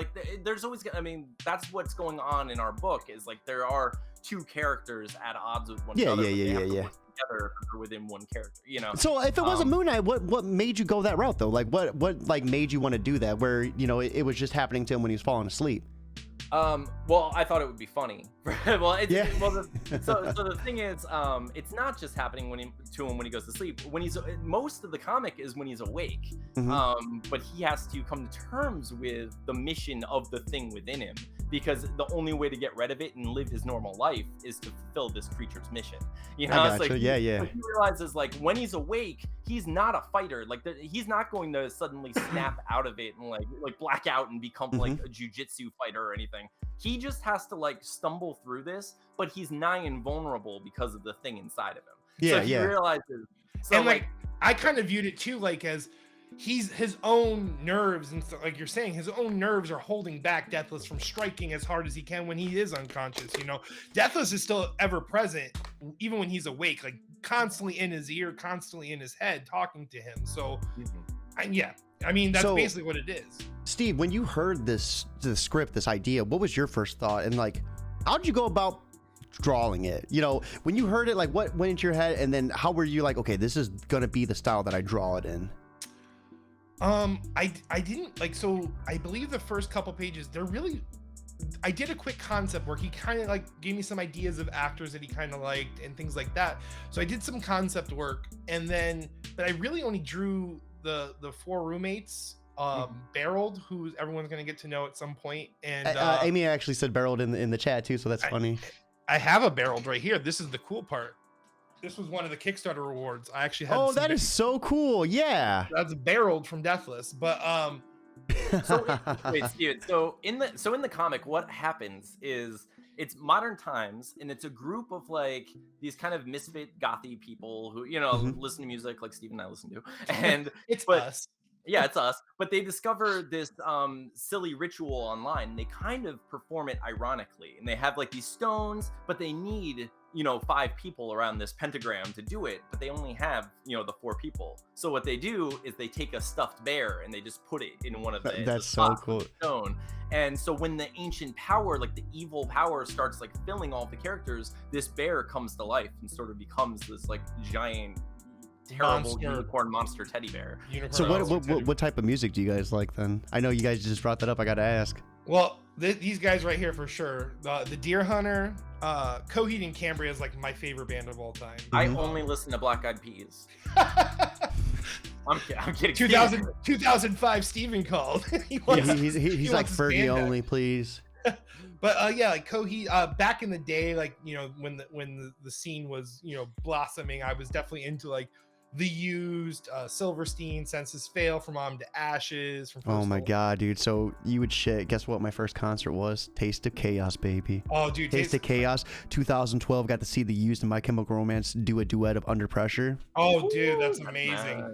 there's always. I mean, that's what's going on in our book. Is like there are two characters at odds with one another. Yeah. Together within one character, So if it wasn't Moon Knight, what made you go that route though? Like what like made you want to do that? Where it was just happening to him when he was falling asleep. Well, I thought it would be funny. So the thing is, it's not just happening to him when he goes to sleep. Most of the comic is when he's awake. But he has to come to terms with the mission of the thing within him, because the only way to get rid of it and live his normal life is to fulfill this creature's mission. I gotcha. He realizes like when he's awake, he's not a fighter. Like he's not going to suddenly snap out of it and like black out and become like a jujitsu fighter or anything. He just has to like stumble through this, but he's nigh invulnerable because of the thing inside of him. So he realizes. So and like I kind of viewed it too, like as he's his own nerves, and like you're saying, his own nerves are holding back Deathless from striking as hard as he can when he is unconscious. Deathless is still ever present, even when he's awake, like constantly in his ear, constantly in his head, talking to him. So, I mean, that's basically what it is. Steve, when you heard the script, this idea, what was your first thought? And like, how'd you go about drawing it? When you heard it, like what went into your head, and then how were you like, okay, this is gonna be the style that I draw it in? I didn't like, so I believe the first couple pages, I did a quick concept work. He kind of like gave me some ideas of actors that he kind of liked and things like that. So I did some concept work, but I really only drew the four roommates, Barreled, who everyone's going to get to know at some point. And Amy actually said Barreled in the chat too, so that's funny. I have a Barreled right here. This is the cool part. This was one of the Kickstarter rewards. I actually had. Oh, that is so cool! Yeah, that's Barreled from Deathless. But So wait, Steven. So in the comic, what happens is it's modern times, and it's a group of like these kind of misfit gothy people who listen to music like Steven and I listen to, and It's but us. yeah, it's us. But they discover this silly ritual online, and they kind of perform it ironically. And they have like these stones, but they need 5 people around this pentagram to do it. But they only have the 4 people. So what they do is they take a stuffed bear and they just put it in one of the That's the so spots cool. of the stone. And so when the ancient power, like the evil power, starts like filling all the characters, this bear comes to life and sort of becomes this like giant, terrible unicorn monster teddy bear. So what type of music do you guys like then? I know you guys just brought that up. I got to ask. Well, these guys right here for sure. The Deer Hunter, Coheed and Cambria is like my favorite band of all time. I only listen to Black Eyed Peas. I'm kidding. 2005 Steven called. he's like Fergie only, please. But yeah, like Coheed, back in the day, like when the scene was blossoming, I was definitely into like The Used, Silverstein, Census Fail, From Mom to Ashes. Oh my god, dude! So you would shit. Guess what? My first concert was Taste of Chaos, baby. Oh, dude, Taste of Chaos, 2012. Got to see The Used and My Chemical Romance do a duet of Under Pressure. Oh, dude, that's amazing. Nice.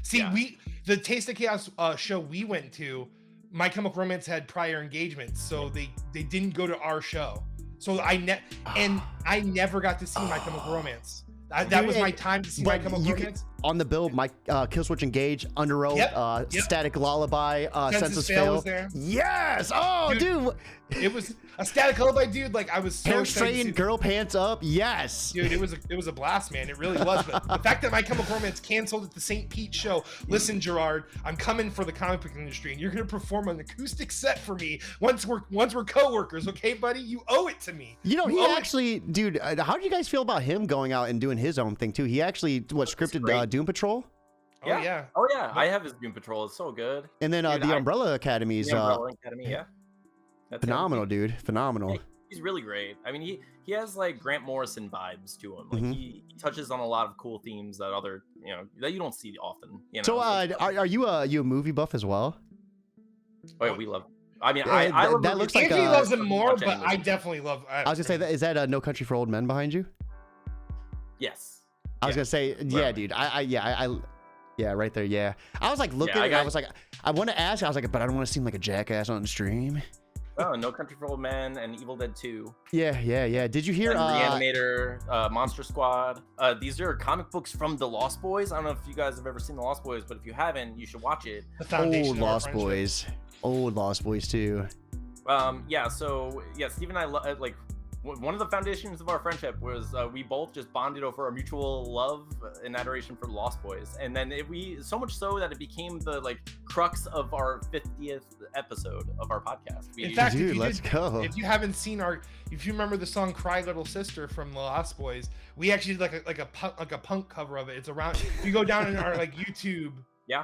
See, the Taste of Chaos show we went to, My Chemical Romance had prior engagements, so they didn't go to our show. So I never got to see My Chemical Romance. That was my time to see My Chemical Romance. On the bill, my Killswitch Engage, Under Oath, Static Lullaby, Census Fail. Was there. Yes! Oh, dude. It was a Static Lullaby, dude. Like I was so Hair straightened, girl pants up. Yes, dude. It was a blast, man. It really was. But the fact that My Chemical Romance canceled at the St. Pete show. Listen, Gerard, I'm coming for the comic book industry, and you're gonna perform an acoustic set for me once we're coworkers, okay, buddy? You owe it to me. He actually, dude. How did you guys feel about him going out and doing his own thing too? He actually scripted Doom Patrol. Oh yeah. I have his Doom Patrol. It's so good. And then the Umbrella Academy's the Umbrella Academy, That's phenomenal, dude. Phenomenal. Yeah, he's really great. I mean, he has like Grant Morrison vibes to him. Like he touches on a lot of cool themes that other that you don't see often. So are you a movie buff as well? Oh yeah, we love. I mean, I love that looks like Anthony loves him more, but I definitely love. I was gonna say that is that No Country for Old Men behind you? Yes. I was gonna say, yeah, dude. Yeah, right there. Yeah. I was like looking. I was like, I want to ask. I was like, but I don't want to seem like a jackass on the stream. Oh, No Country for Old Men and Evil Dead 2. Yeah. Did you hear Reanimator, Monster Squad? These are comic books from the Lost Boys. I don't know if you guys have ever seen the Lost Boys, but if you haven't, you should watch it. The foundation Old Lost Boys. Old Lost Boys too. So Steve and I like one of the foundations of our friendship was we both just bonded over our mutual love and adoration for Lost Boys, and then we so much so that it became the like crux of our 50th episode of our podcast. In fact, dude, let's go. If you haven't seen if you remember the song "Cry Little Sister" from the Lost Boys, we actually did like a punk cover of it. It's around. If you go down in our like YouTube.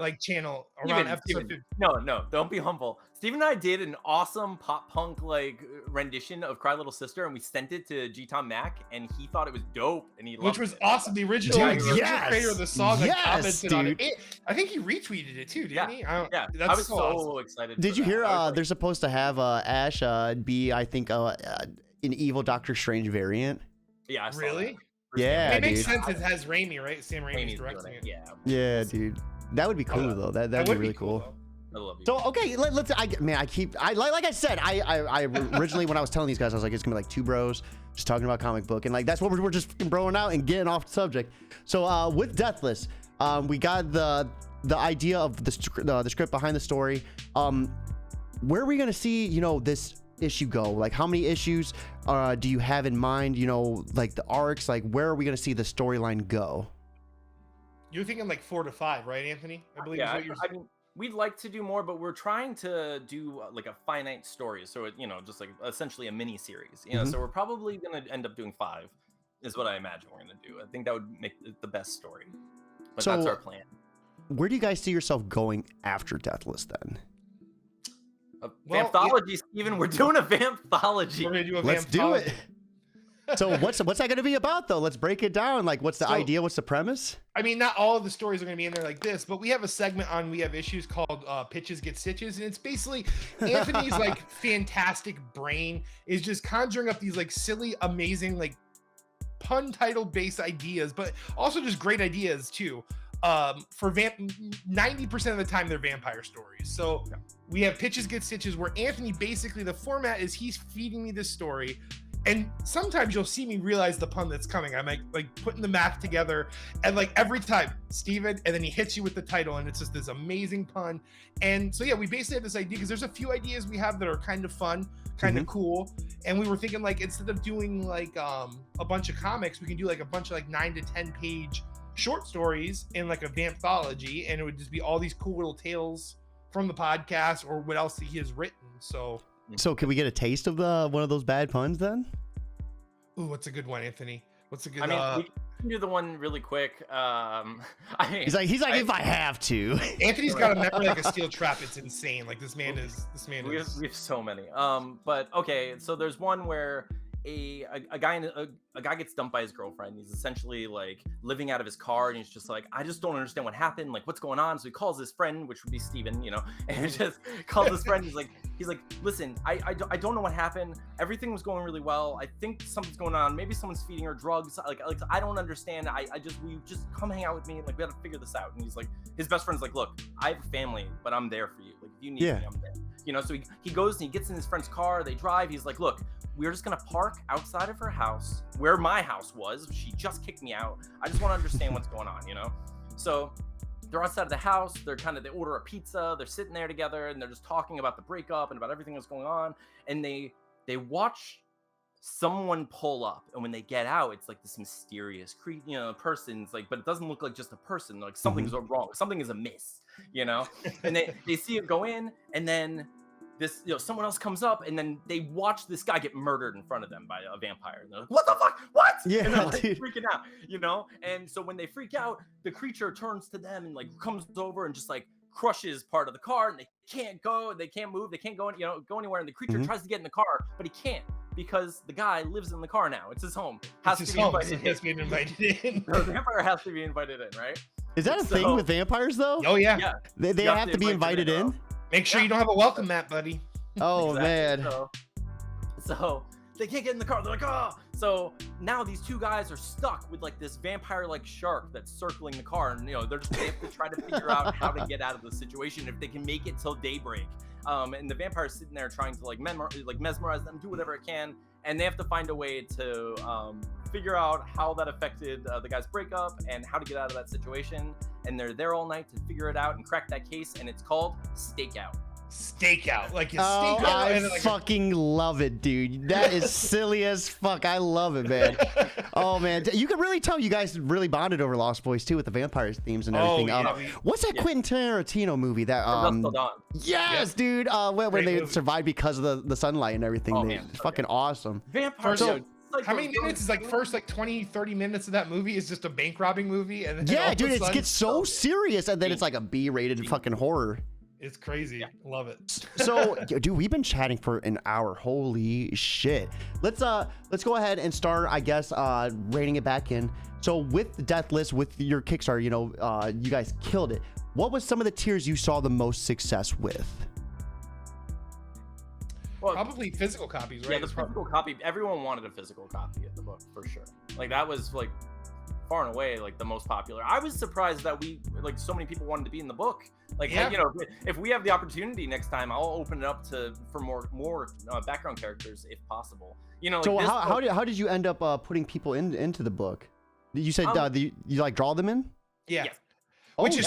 Like channel around episode 50. No, don't be humble. Steve and I did an awesome pop punk like rendition of "Cry Little Sister," and we sent it to G. Tom Mac, and he thought it was dope, and he loved which was it. awesome. The original, creator of the song, commented on it. I think he retweeted it too, didn't he? I was so awesome. excited. Did you hear? They're supposed to have Ash be, I think, an evil Doctor Strange variant. Yeah, I saw really? That. Yeah, it makes dude. sense. It has Raimi, right? Sam Raimi's directing it. Yeah, dude. That would be cool though. That'd be really cool. I love you. So okay, let's. Like I said, I originally when I was telling these guys, I was like, it's gonna be like two bros just talking about comic book, and like that's what we're just fucking broing out and getting off the subject. So with Deathless, we got the idea of the script behind the story. Where are we gonna see this issue go? Like how many issues do you have in mind? Like the arcs. Like where are we gonna see the storyline go? You're thinking like 4 to 5, right, Anthony? I believe. Yeah, I mean, we'd like to do more, but we're trying to do like a finite story, so it, just like essentially a mini series. So we're probably gonna end up doing 5, is what I imagine we're gonna do. I think that would make it the best story. But that's our plan. Where do you guys see yourself going after Deathless then? Vampthology, Steven. We're doing a vampthology. We're gonna do a Let's do it. So what's that going to be about though? Let's break it down. Like, what's the idea? What's the premise? I mean, not all of the stories are going to be in there like this, but we have a segment on We Have Issues called Pitches Get Stitches, and it's basically Anthony's like fantastic brain is just conjuring up these like silly, amazing, like pun title based ideas, but also just great ideas too. For 90% of the time they're vampire stories. So we have Pitches Get Stitches where Anthony, basically the format is he's feeding me this story, and sometimes you'll see me realize the pun that's coming. I'm like putting the math together, and like every time Steven, and then he hits you with the title, and it's just this amazing pun. And so yeah, we basically have this idea because there's a few ideas we have that are kind of fun, kind of cool, and we were thinking like instead of doing like a bunch of comics, we can do like a bunch of like 9 to 10 page short stories in like a vampthology, and it would just be all these cool little tales from the podcast or what else he has written. So can we get a taste of one of those bad puns then? Ooh, what's a good one, Anthony? What's a good? I mean, we can do the one really quick. He's like, if I have to. Anthony's got a memory like a steel trap. It's insane. Like this man is. We have so many. But okay, so there's one where a guy gets dumped by his girlfriend. He's essentially like living out of his car, and he's just like, I just don't understand what happened, like what's going on. So he calls his friend, which would be Steven, and he just calls his friend. He's like, listen, I don't know what happened. Everything was going really well. I think something's going on. Maybe someone's feeding her drugs. Like I don't understand. We just come hang out with me. Like we gotta figure this out. And he's like, his best friend's like, look, I have a family, but I'm there for you. Like if you need me, I'm there. So he goes and he gets in his friend's car. They drive. He's like, look, we're just gonna park outside of her house where my house was. She just kicked me out. I just want to understand what's going on, So they're outside of the house. They order a pizza. They're sitting there together, and they're just talking about the breakup and about everything that's going on. And they watch someone pull up, and when they get out, it's like this mysterious person's like, but it doesn't look like just a person. Like something's wrong. Something is amiss, And they see it go in, and then this, someone else comes up, and then they watch this guy get murdered in front of them by a vampire. And they're like, what the fuck? What? Yeah, and they're like dude. freaking out, And so when they freak out, the creature turns to them and like comes over and just like crushes part of the car, and they can't go, they can't move, they can't go, go anywhere. And the creature tries to get in the car, but he can't because the guy lives in the car now. It's his home. Has to be invited in. The vampire has to be invited in, right? Is that a thing with vampires though? Oh yeah. Yeah. They have to be invited in. Make sure you don't have a welcome mat, buddy. Oh man. So they can't get in the car. They're like, oh. So now these two guys are stuck with like this vampire-like shark that's circling the car, and they have to try to figure out how to get out of the situation, if they can make it till daybreak. And the vampire's sitting there trying to like mesmerize them, do whatever it can, and they have to find a way to figure out how that affected the guy's breakup and how to get out of that situation. And they're there all night to figure it out and crack that case, and it's called Stakeout. Like a oh, stakeout. I fucking love it, dude. That is silly as fuck. I love it, man. Oh man, you can really tell you guys really bonded over Lost Boys too, with the vampire themes and everything. What's that Quentin Tarantino movie that yes, dude. When they survived because of the sunlight and everything. It's fucking awesome. Vampire. How many minutes is like first 20-30 minutes of that movie is just a bank robbing movie, and then dude, it gets so serious, and then it's like a B-rated fucking horror. It's crazy. Love it. So, dude, we've been chatting for an hour. Holy shit. Let's go ahead and start, I guess, rating it back in. So with Deathless, with your Kickstarter, you guys killed it. What was some of the tiers you saw the most success with? Well, probably physical copies, right? Yeah, the physical copy. Everyone wanted a physical copy of the book for sure. Like that was like far and away like the most popular. I was surprised that so many people wanted to be in the book. Like, if we have the opportunity next time, I'll open it up for more background characters if possible. So how did you end up putting people into the book? You said you like draw them in? Yeah. Which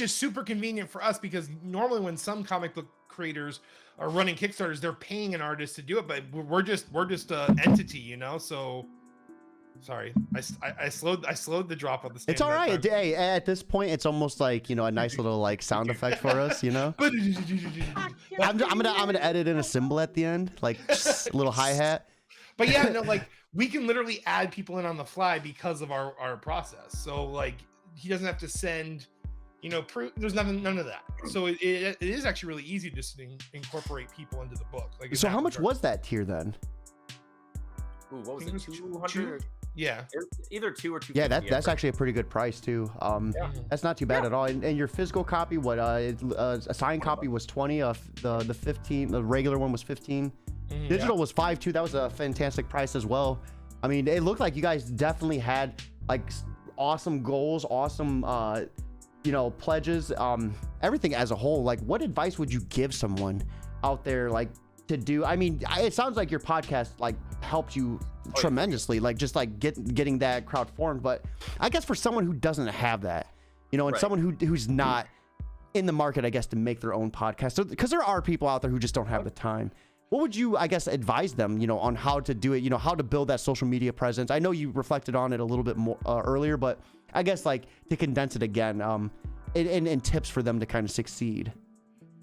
is super convenient for us, because normally when some comic book creators are running Kickstarters, they're paying an artist to do it, but we're just an entity, So sorry, I slowed the drop on the stand. It's all right. Hey, at this point, it's almost like a nice little like sound effect for us, I'm gonna edit in a cymbal at the end, like a little hi-hat. But yeah, no, like we can literally add people in on the fly because of our process. So like he doesn't have to send, proof. There's none of that. So it is actually really easy to incorporate people into the book. Like, so how much was that tier then? Ooh, what was think it? it was 200? Yeah. Either 2 or 250. Yeah, that's actually a pretty good price too. That's not too bad at all. And your physical copy, a signed copy was 20. The 15, the regular one was 15. Digital was 5 too. That was a fantastic price as well. I mean, it looked like you guys definitely had like awesome goals, awesome pledges, everything as a whole. Like, what advice would you give someone out there like to do? I mean, it sounds like your podcast like helped you tremendously, like just like getting that crowd formed. But I guess for someone who doesn't have that, and someone who's not in the market, I guess, to make their own podcast, so, because there are people out there who just don't have the time. What would you, I guess, advise them, on how to do it, how to build that social media presence? I know you reflected on it a little bit more earlier, but I guess like to condense it again, and tips for them to kind of succeed.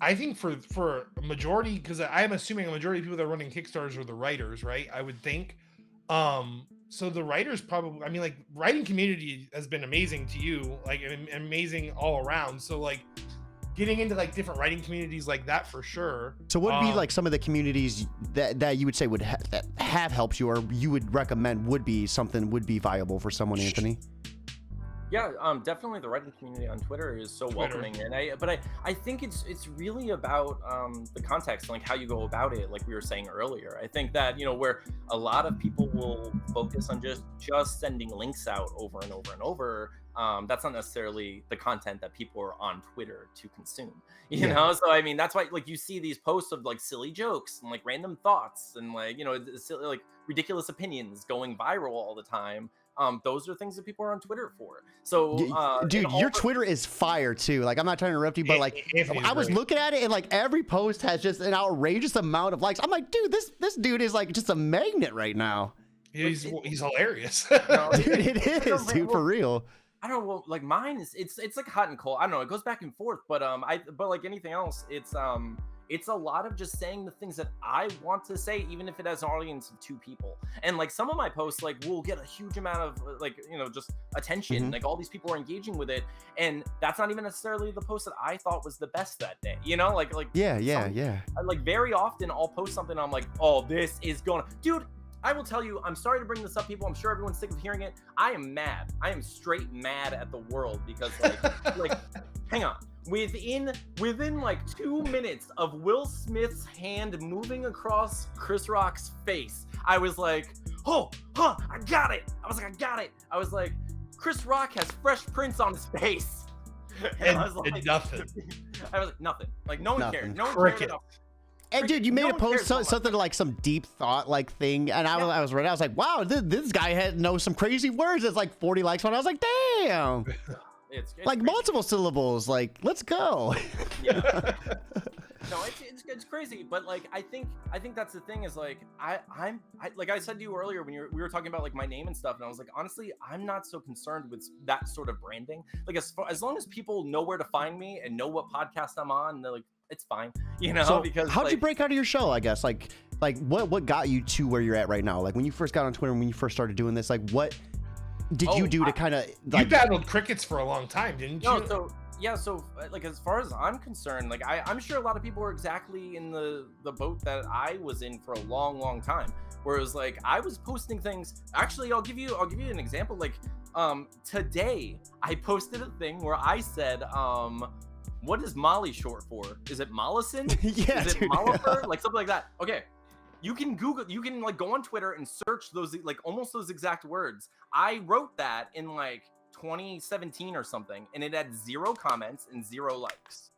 I think for a majority, because I'm assuming a majority of people that are running Kickstarters are the writers, right? I would think. So the writers probably, I mean, like, writing community has been amazing to you, like amazing all around. So like getting into like different writing communities like that for sure. So what would be like some of the communities that you would say that have helped you, or you would recommend would be viable for someone, Anthony? Yeah, definitely the writing community on Twitter is so welcoming, and I think it's really about the context, like how you go about it, like we were saying earlier. I think that where a lot of people will focus on just sending links out over and over and over. That's not necessarily the content that people are on Twitter to consume, you know? So, I mean, that's why, like, you see these posts of, like, silly jokes and, like, random thoughts and, like, silly, like, ridiculous opinions going viral all the time. Those are things that people are on Twitter for. So, dude, your Twitter is fire, too. Like, I'm not trying to interrupt you, but, like, I was looking at it, and, like, every post has just an outrageous amount of likes. I'm like, dude, this dude is, like, just a magnet right now. He's hilarious. Dude, it is, dude, for real. I don't know, like mine is it's like hot and cold. I don't know, it goes back and forth, but like anything else, it's a lot of just saying the things that I want to say, even if it has an audience of 2 people. And like some of my posts like will get a huge amount of like just attention. Like all these people are engaging with it, and that's not even necessarily the post that I thought was the best that day. Like like very often I'll post something and I'm like, oh, this is gonna, dude. I will tell you, I'm sorry to bring this up, people. I'm sure everyone's sick of hearing it. I am mad. I am straight mad at the world because, like, hang on. Within like 2 minutes of Will Smith's hand moving across Chris Rock's face, I was like, I got it. I was like, Chris Rock has Fresh Prince on his face. And I was like, nothing. I was like, nothing. Like, no one cared. No one Cricket. cared enough. And dude, you made a post something like some deep thought like thing, and I was reading. I was like, wow, this guy knows some crazy words. It's like 40 likes on it. I was like, damn. It's like crazy. Multiple syllables. Like, let's go. Yeah. No, it's crazy, but like I think that's the thing is like I like I said to you earlier when we were talking about like my name and stuff, and I was like, honestly, I'm not so concerned with that sort of branding. Like as long as people know where to find me and know what podcast I'm on, they're like, it's fine, So because how'd you break out of your shell? I guess like what got you to where you're at right now? Like when you first got on Twitter, when you first started doing this, like what did you do to kind of like... You battled crickets for a long time, didn't you? No, so like as far as I'm concerned, like I'm sure a lot of people are exactly in the boat that I was in for a long time, where it was like I was posting things. Actually, I'll give you an example. Like today I posted a thing where I said what is Molly short for? Is it Mollison? Yeah, is it Mollifer? Like something like that. Okay. You can like go on Twitter and search those like almost those exact words. I wrote that in like 2017 or something, and it had 0 comments and 0 likes.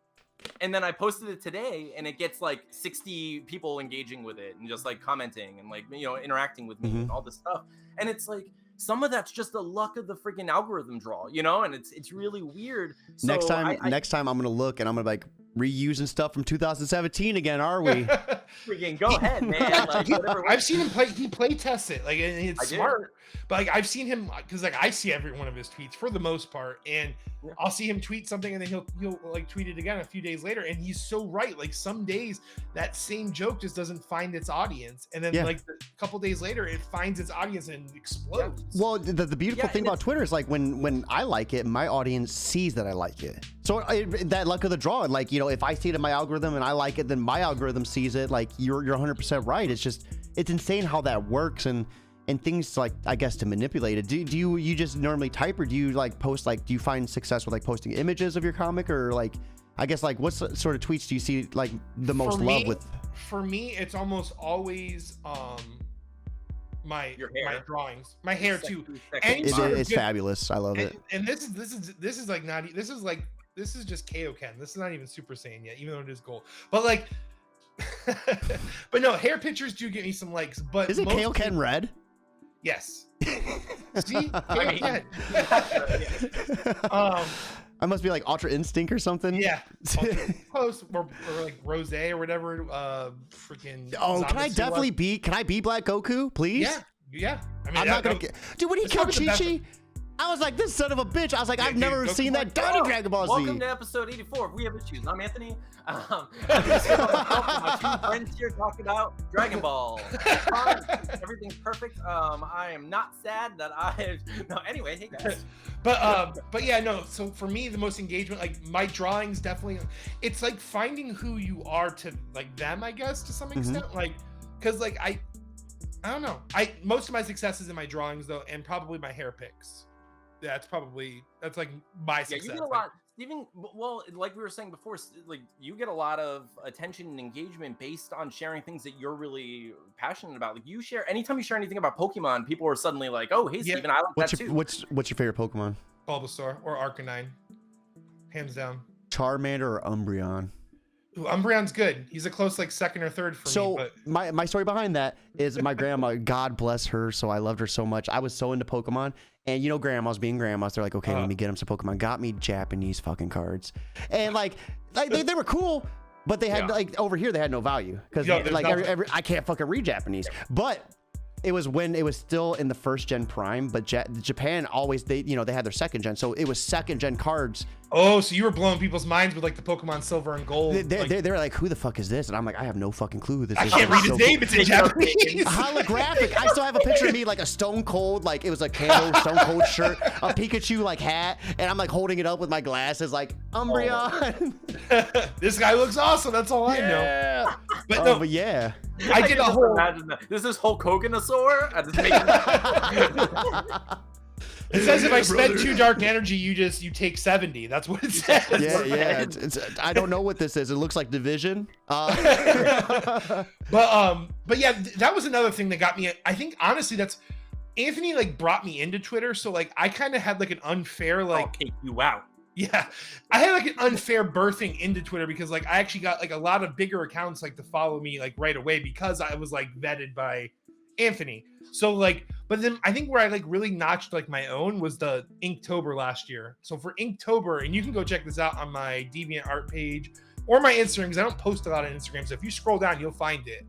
And then I posted it today, and it gets like 60 people engaging with it and just like commenting and like interacting with me and all this stuff. And it's like some of that's just the luck of the freaking algorithm draw, and it's really weird. So next time I'm gonna look and I'm gonna like reusing stuff from 2017 again, are we? Freaking go ahead, man. Like, I've seen him play test it, like, and it's smart. But like I've seen him, because like I see every one of his tweets for the most part, and I'll see him tweet something and then he'll like tweet it again a few days later, and he's so right. Like some days that same joke just doesn't find its audience, and then like a couple days later it finds its audience and explodes. Well, the beautiful thing about Twitter is like when I like it, my audience sees that I like it. So that luck of the draw, like if I see it in my algorithm and I like it, then my algorithm sees it. Like you're 100% right. It's insane how that works, and and things like, I guess, to manipulate it. Do you just normally type, or do you like post, like, do you find success with like posting images of your comic, or like, I guess, like, what sort of tweets do you see like the most love with? For me, it's almost always my drawings, my hair too. It's fabulous. I love it. And this is like not. This is just Kaioken. This is not even Super Saiyan yet, even though it is gold. But like, but no, hair pictures do get me some likes. But is it Kaioken red? Yes. See, Kaioken. I must be like Ultra Instinct or something. Yeah. Close or like Rose or whatever. Freaking. Oh, can I be Black Goku, please? Yeah. I mean, I'm not gonna get. Dude, when he killed Chi-Chi, I was like, this son of a bitch. I was like, I've never seen that done in Dragon Ball Z. Welcome to episode 84. We have issues. I'm Anthony. I'm just going to help my two friends here talking about Dragon Ball. Everything's perfect. I am not sad that anyway, hey guys. But yeah, no. So for me, the most engagement, like my drawings, definitely, it's like finding who you are to like them, I guess, to some extent. Like, because like I don't know. Most of my success is in my drawings though, and probably my hair picks. That's like my success. Yeah, you get a lot. Even well, like we were saying before, like you get a lot of attention and engagement based on sharing things that you're really passionate about. Like anytime you share anything about Pokemon, people are suddenly like, "Oh, hey, Steven, I like that too." What's your favorite Pokemon? Bulbasaur or Arcanine, hands down. Charmander or Umbreon? Ooh, Umbreon's good. He's a close like second or third for me. But my story behind that is my grandma, God bless her, so I loved her so much. I was so into Pokemon, and you know, grandmas being grandmas, they're like, okay, let me get him some Pokemon. Got me Japanese fucking cards, and like they were cool, but they had like over here they had no value because like I can't fucking read Japanese, but. It was when it was still in the first gen prime, but Japan always they had their second gen, so it was second gen cards. Oh, so you were blowing people's minds with like the Pokemon Silver and Gold. They're like, who the fuck is this? And I'm like, I have no fucking clue who this is. I can't read his name. It's in Japanese. Holographic. I still have a picture of me like a Stone Cold, like it was a camo Stone Cold shirt, a Pikachu like hat, and I'm like holding it up with my glasses, like Umbreon. This guy looks awesome. That's all I know. But no, but yeah. I did a whole. Imagine that. This is Hulk Hoganasaur. I just make It says if I spend 2 dark energy, you take 70. That's what it says. Yeah. It's I don't know what this is. It looks like Division. But yeah, that was another thing that got me. I think honestly, that's Anthony like brought me into Twitter, so like I kind of had like an unfair like. I'll take you out. Yeah, I had like an unfair birthing into Twitter because like I actually got like a lot of bigger accounts like to follow me like right away because I was like vetted by Anthony. So like, but then I think where I like really notched like my own was the Inktober last year. So for Inktober, and you can go check this out on my DeviantArt page or my Instagram because I don't post a lot on Instagram. So if you scroll down, you'll find it.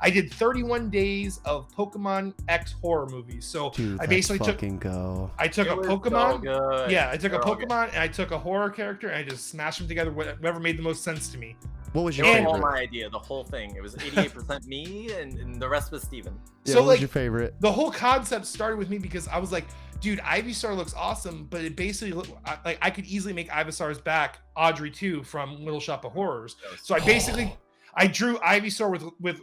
I did 31 days of Pokemon X horror movies. So dude, I basically I took a Pokemon. So I took a Pokemon and I took a horror character and I just smashed them together. Whatever made the most sense to me. What was your favorite? All my idea, the whole thing. It was 88% me and the rest was Steven. Yeah, so what was your favorite? The whole concept started with me because I was like, dude, Ivysaur looks awesome, but it basically like I could easily make Ivysaur's back Audrey 2 from Little Shop of Horrors. So I basically I drew Ivysaur with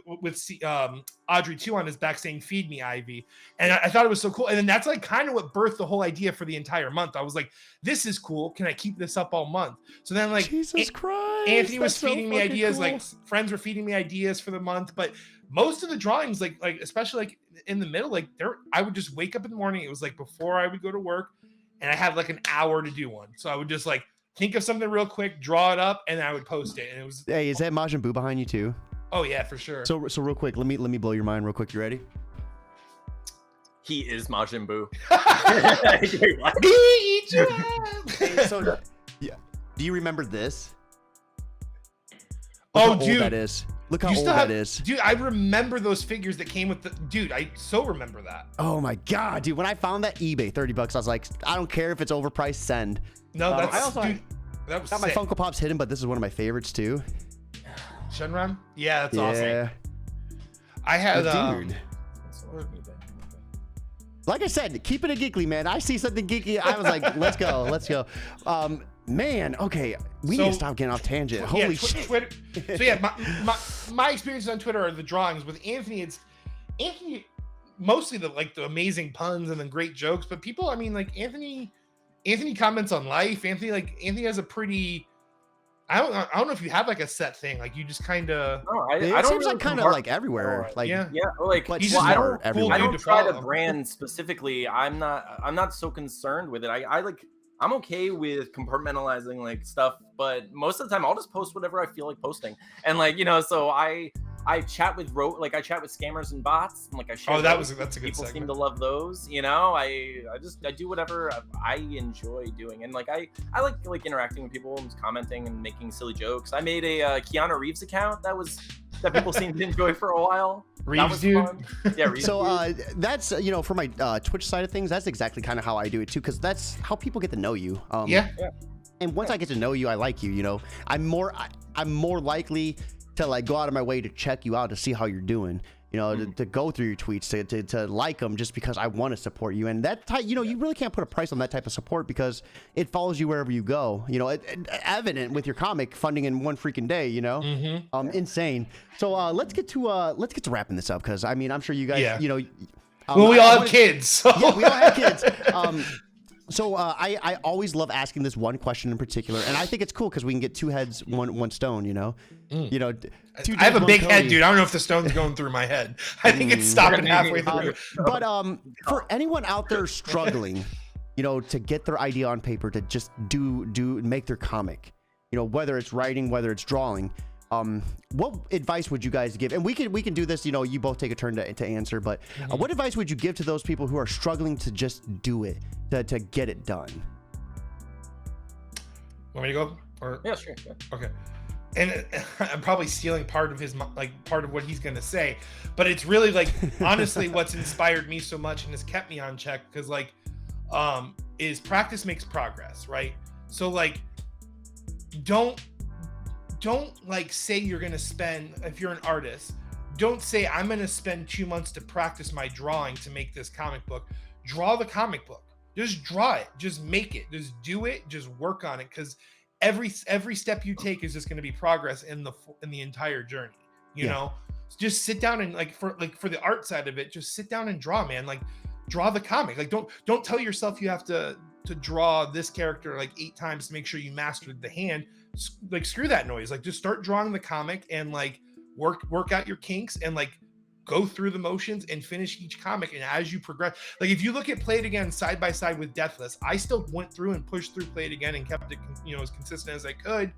Audrey 2 on his back saying, "Feed me, Ivy." And I thought it was so cool. And then that's like kind of what birthed the whole idea for the entire month. I was like, this is cool. Can I keep this up all month? So then like Jesus Christ, Anthony was feeding me ideas, cool. like friends were feeding me ideas for the month. But most of the drawings, like especially like in the middle, like I would just wake up in the morning. It was like before I would go to work and I had like an hour to do one. So I would just like think of something real quick, draw it up, and I would post it. And it was. Hey, is that Majin Buu behind you too? Oh yeah, for sure. So real quick, let me blow your mind real quick. You ready? He is Majin Buu. Hey, so yeah, do you remember this? Look how old that is. Look how old that is. Dude, I remember those figures that came with the. Dude, I so remember that. Oh my god, dude! When I found that eBay, $30, I was like, I don't care if it's overpriced. Send. No, that's. I also dude, that was got sick. my Funko Pops hidden, but this is one of my favorites too. Shenron? Yeah, that's awesome. Yeah. I had dude. Like I said, keep it a geekly, man. I see something geeky, I was like, let's go. Man, okay, we need to stop getting off tangent. Holy shit. Twitter. So yeah, my experiences on Twitter are the drawings. With Anthony, Anthony mostly the amazing puns and the great jokes, but people, I mean, like Anthony comments on life. Anthony has a pretty, I don't know if you have like a set thing, like you just kind of. No, It I don't seems really like kind of compart- like everywhere. Like Yeah. Yeah, like but he's well, just I not don't, everywhere. I Dude don't to try to follow. brand specifically. I'm not so concerned with it. I like, I'm okay with compartmentalizing like stuff, but most of the time I'll just post whatever I feel like posting. And like, you know, so I chat with I chat with scammers and bots, and like I share. That's a good people segment. seem to love those. You know, I do whatever I enjoy doing, and like I like interacting with people and commenting and making silly jokes. I made a Keanu Reeves account that people seem to enjoy for a while. That was Reeves dude. fun. Yeah, Reeves so dude. that's for my Twitch side of things, that's exactly kind of how I do it too, because that's how people get to know you. Yeah. And once I get to know you, I like you. You know, I'm more likely to like go out of my way to check you out to see how you're doing. You know, to go through your tweets, to like them, just because I want to support you. And that type, you really can't put a price on that type of support, because it follows you wherever you go. You know, evident with your comic funding in one freaking day. You know, insane. So let's get to wrapping this up, because I mean, I'm sure you guys, Yeah. well, we all have kids. So. Yeah, we all have kids. So I always love asking this one question in particular, and I think it's cool because we can get two heads, one stone. You know, two I have a James big Bond head, Cody. dude. I don't know if the stone's going through my head. I think it's stopping halfway through. But for anyone out there struggling, to get their idea on paper, to just make their comic, whether it's writing, whether it's drawing, what advice would you guys give? And we can do this. You both take a turn to answer. But what advice would you give to those people who are struggling to just do it, to get it done? Want me to go? Or Yeah, sure. Yeah. okay. And I'm probably stealing part of what he's gonna say, but it's really like honestly what's inspired me so much and has kept me on check, because is practice makes progress, right? So like don't like say you're gonna spend, if you're an artist, don't say I'm gonna spend 2 months to practice my drawing to make this comic book. Draw the comic book. Just draw it. Just make it. Just do it. Just work on it, because every step you take is just going to be progress in the entire journey. You know, just sit down and for the art side of it, just sit down and draw, man. Like draw the comic. Like don't tell yourself you have to draw this character like 8 times to make sure you mastered the hand. Like screw that noise. Like just start drawing the comic and like work out your kinks and like go through the motions and finish each comic. And as you progress, like if you look at Play It Again side by side with Deathless, I still went through and pushed through Play It Again and kept it, as consistent as I could.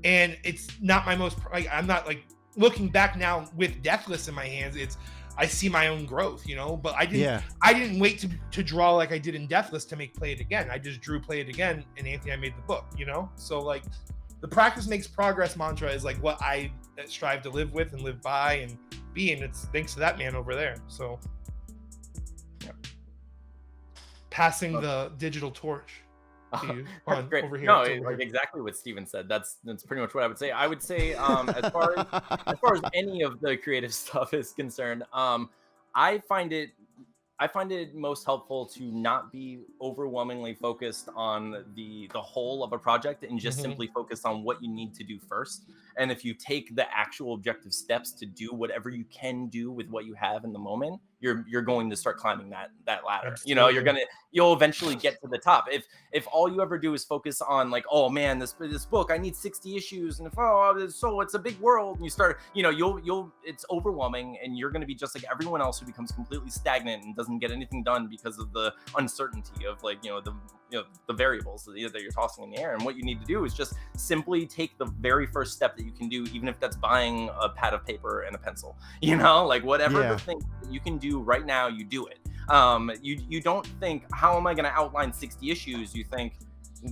And it's not my most, I'm not like looking back now with Deathless in my hands. I see my own growth, but I didn't wait to draw like I did in Deathless to make Play It Again. I just drew Play It Again, and Anthony, I made the book, So like the practice makes progress mantra is like what I strive to live with and live by and be, and it's thanks to that man over there. So passing the digital torch to you Great. over here. No, over like here. exactly what Steven said. That's pretty much what I would say. I would say as far as any of the creative stuff is concerned, I find it most helpful to not be overwhelmingly focused on the whole of a project and just simply focus on what you need to do first. And if you take the actual objective steps to do whatever you can do with what you have in the moment, you're going to start climbing that ladder. Absolutely. You'll eventually get to the top. If all you ever do is focus on like, oh man, this book, I need 60 issues, and so it's a big world, and you start, you'll it's overwhelming, and you're going to be just like everyone else who becomes completely stagnant and doesn't get anything done because of the uncertainty of like the variables that you're tossing in the air. And what you need to do is just simply take the very first step that you can do, even if that's buying a pad of paper and a pencil. Like whatever the thing that you can do right now, you do it. You don't think, how am I going to outline 60 issues? You think,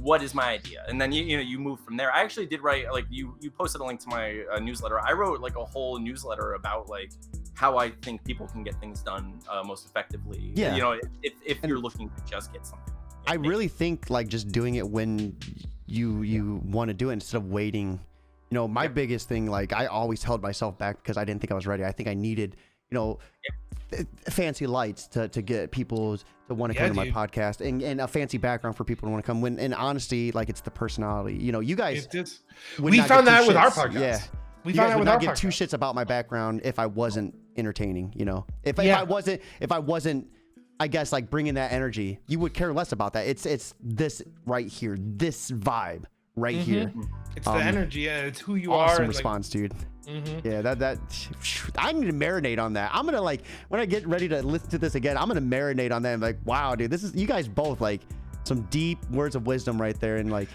what is my idea? And then you move from there. I actually did write, like you posted a link to my newsletter. I wrote like a whole newsletter about like how I think people can get things done most effectively. If you're looking to just get something. I really think like just doing it when you want to do it instead of waiting. My biggest thing, like I always held myself back because I didn't think I was ready. I think I needed, fancy lights to get people to want to come to my podcast, and a fancy background for people to want to come. When in honesty, like it's the personality. You guys, we found that with our podcast. We you found guys out would with not our give two podcast. shits about my background if I wasn't entertaining, you know? If Yeah. I wasn't, I guess, like bringing that energy, you would care less about that. It's this right here, this vibe right here. It's the energy. Yeah, it's who you are. Awesome and, response, dude. Mhm. Yeah, that I need to marinate on that. I'm gonna like when I get ready to listen to this again, I'm gonna marinate on that and like, wow, dude, this is you guys both like some deep words of wisdom right there, and like,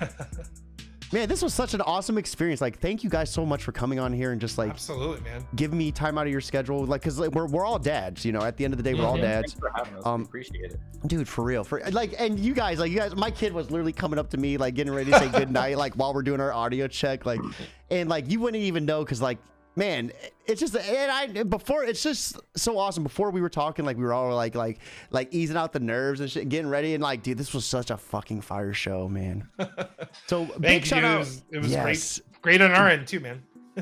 man, this was such an awesome experience. Like, thank you guys so much for coming on here and just like Absolutely, man. giving me time out of your schedule, like, cause like, we're all dads, you know. At the end of the day, we're all dads. Thanks for having us. We appreciate it. Dude, for real, for like, and you guys, my kid was literally coming up to me, like, getting ready to say goodnight, like, while we're doing our audio check, like, and like, you wouldn't even know, cause like, man, it's just, it's just so awesome. Before we were talking, like, we were all like easing out the nerves and shit, getting ready, and like, dude, this was such a fucking fire show, man. So big shout out. It was Yes. great on our end too, man.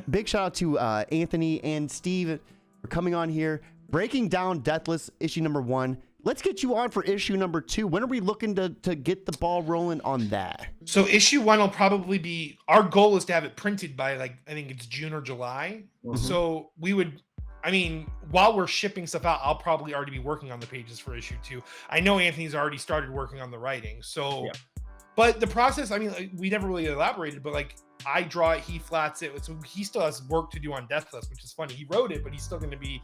Big shout out to Anthony and Steve for coming on here, breaking down Deathless issue number 1. Let's get you on for issue number 2. When are we looking to get the ball rolling on that? So issue 1 will probably be, our goal is to have it printed by like, I think it's June or July. So we would, I mean, while we're shipping stuff out, I'll probably already be working on the pages for issue 2. I know Anthony's already started working on the writing. So, Yeah. but the process, I mean, like, we never really elaborated, but like, I draw it, he flats it. So he still has work to do on Deathless, which is funny. He wrote it, but he's still going to be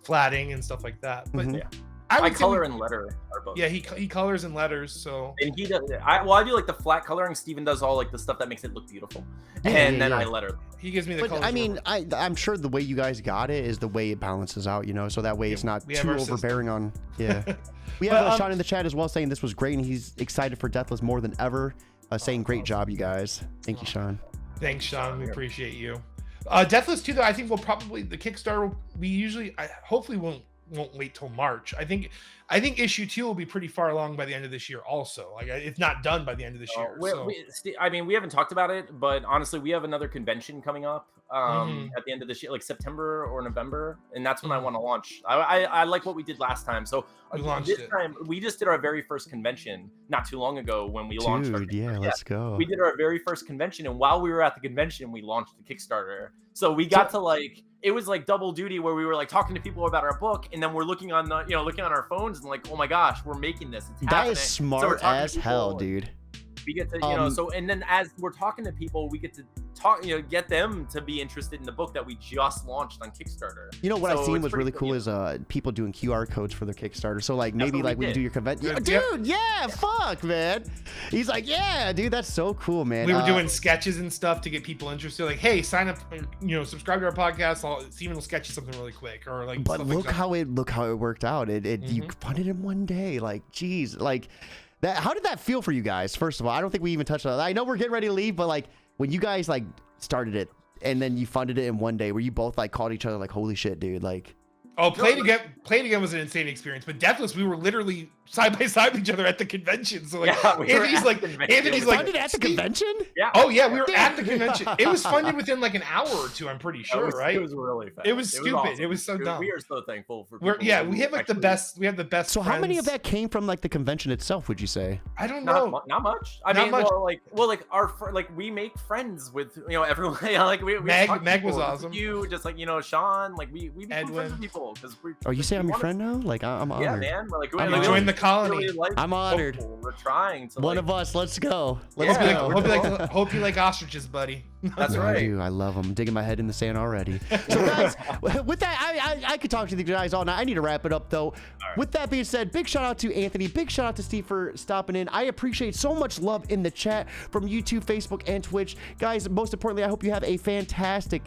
flatting and stuff like that. But Mhm. Yeah. I I would say color we- and letter are both. Yeah, he colors in letters. So And he does. I do like the flat coloring. Steven does all like the stuff that makes it look beautiful, Yeah, and yeah, then yeah. I letter. he gives me the But colors. I mean, I'm sure the way you guys got it is the way it balances out, you know, so that way it's not we have too our system. overbearing on. Yeah. We But, have Sean in the chat as well saying this was great and he's excited for Deathless more than ever. Saying great job, you guys. Thank you, Sean. Thanks, Sean. We appreciate you. Deathless 2, though, I think we'll probably, the Kickstarter, we usually, hopefully won't wait till March. I think issue 2 will be pretty far along by the end of this year also. Like, it's not done by the end of this year. So. I mean, we haven't talked about it, but honestly, we have another convention coming up at the end of this year, like September or November, and that's when I want to launch. I like what we did last time. So We launched this it. time, we just did our very first convention not too long ago when we launched. Our Dude, yeah, let's go. We did our very first convention, and while we were at the convention, we launched the Kickstarter. So we got to like, it was like double duty where we were like talking to people about our book, and then we're looking on the, looking on our phones and like, oh my gosh, we're making this. It's That happening. is So we're smart talking to as people, hell, and dude. We get to, so, and then as we're talking to people, we get to talk, get them to be interested in the book that we just launched on Kickstarter. You know what So I've seen it's was pretty really cool, cool is people doing QR codes for their Kickstarter. So like That's maybe what we like when you did. do your convention, Yeah. dude, yeah, fuck, man. He's like, yeah, dude, that's so cool, man. We were doing sketches and stuff to get people interested. Like, hey, sign up, subscribe to our podcast. Steven will sketch you something really quick, or like. But stuff look like that. how it worked out. You funded in one day. Like, geez, like that. How did that feel for you guys? First of all, I don't think we even touched on that. I know we're getting ready to leave, but like when you guys like started it and then you funded it in one day, where you both like called each other like, holy shit, dude, like. Oh, Play It Again was an insane experience. But Deathless, we were literally side by side with each other at the convention. So like, Yeah, we were Anthony's at like, the convention. Anthony's like, Funded at the convention? Yeah. oh yeah, we were at the convention. It was funded within like an hour or two. I'm pretty sure, right? It was really fast. It was stupid. awesome. It was so dumb. We are so thankful for. We have who like the actually- best. We have the best. So how many of friends. that came from like the convention itself? Would you say? I don't know. Not much. I Not mean, much. like we make friends with everyone. Like we Meg talk to was people, just awesome. You just like Sean. Like we become Edwin. friends with people because we. Oh, you say I'm your wanna- friend now? Like I'm honored. Yeah, man. We're like, You we joined the colony. really like I'm honored. people. We're trying to. One like, of us. Let's go. Let's Yeah, go. Hope you like ostriches, buddy. That's Yeah, right. I do. I love them. Digging my head in the sand already. So guys, with that, I could talk to the guys all night. I need to wrap it up though. With that being said, big shout out to Anthony. Big shout out to Steve for stopping in. I appreciate so much love in the chat from YouTube, Facebook, and Twitch. Guys, most importantly, I hope you have a fantastic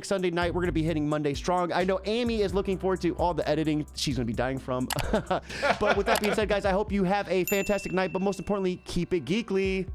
Sunday night. We're going to be hitting Monday strong. I know Amy is looking forward to all the editing she's going to be dying from. But with that being said, guys, I hope you have a fantastic night. But most importantly, keep it geekly.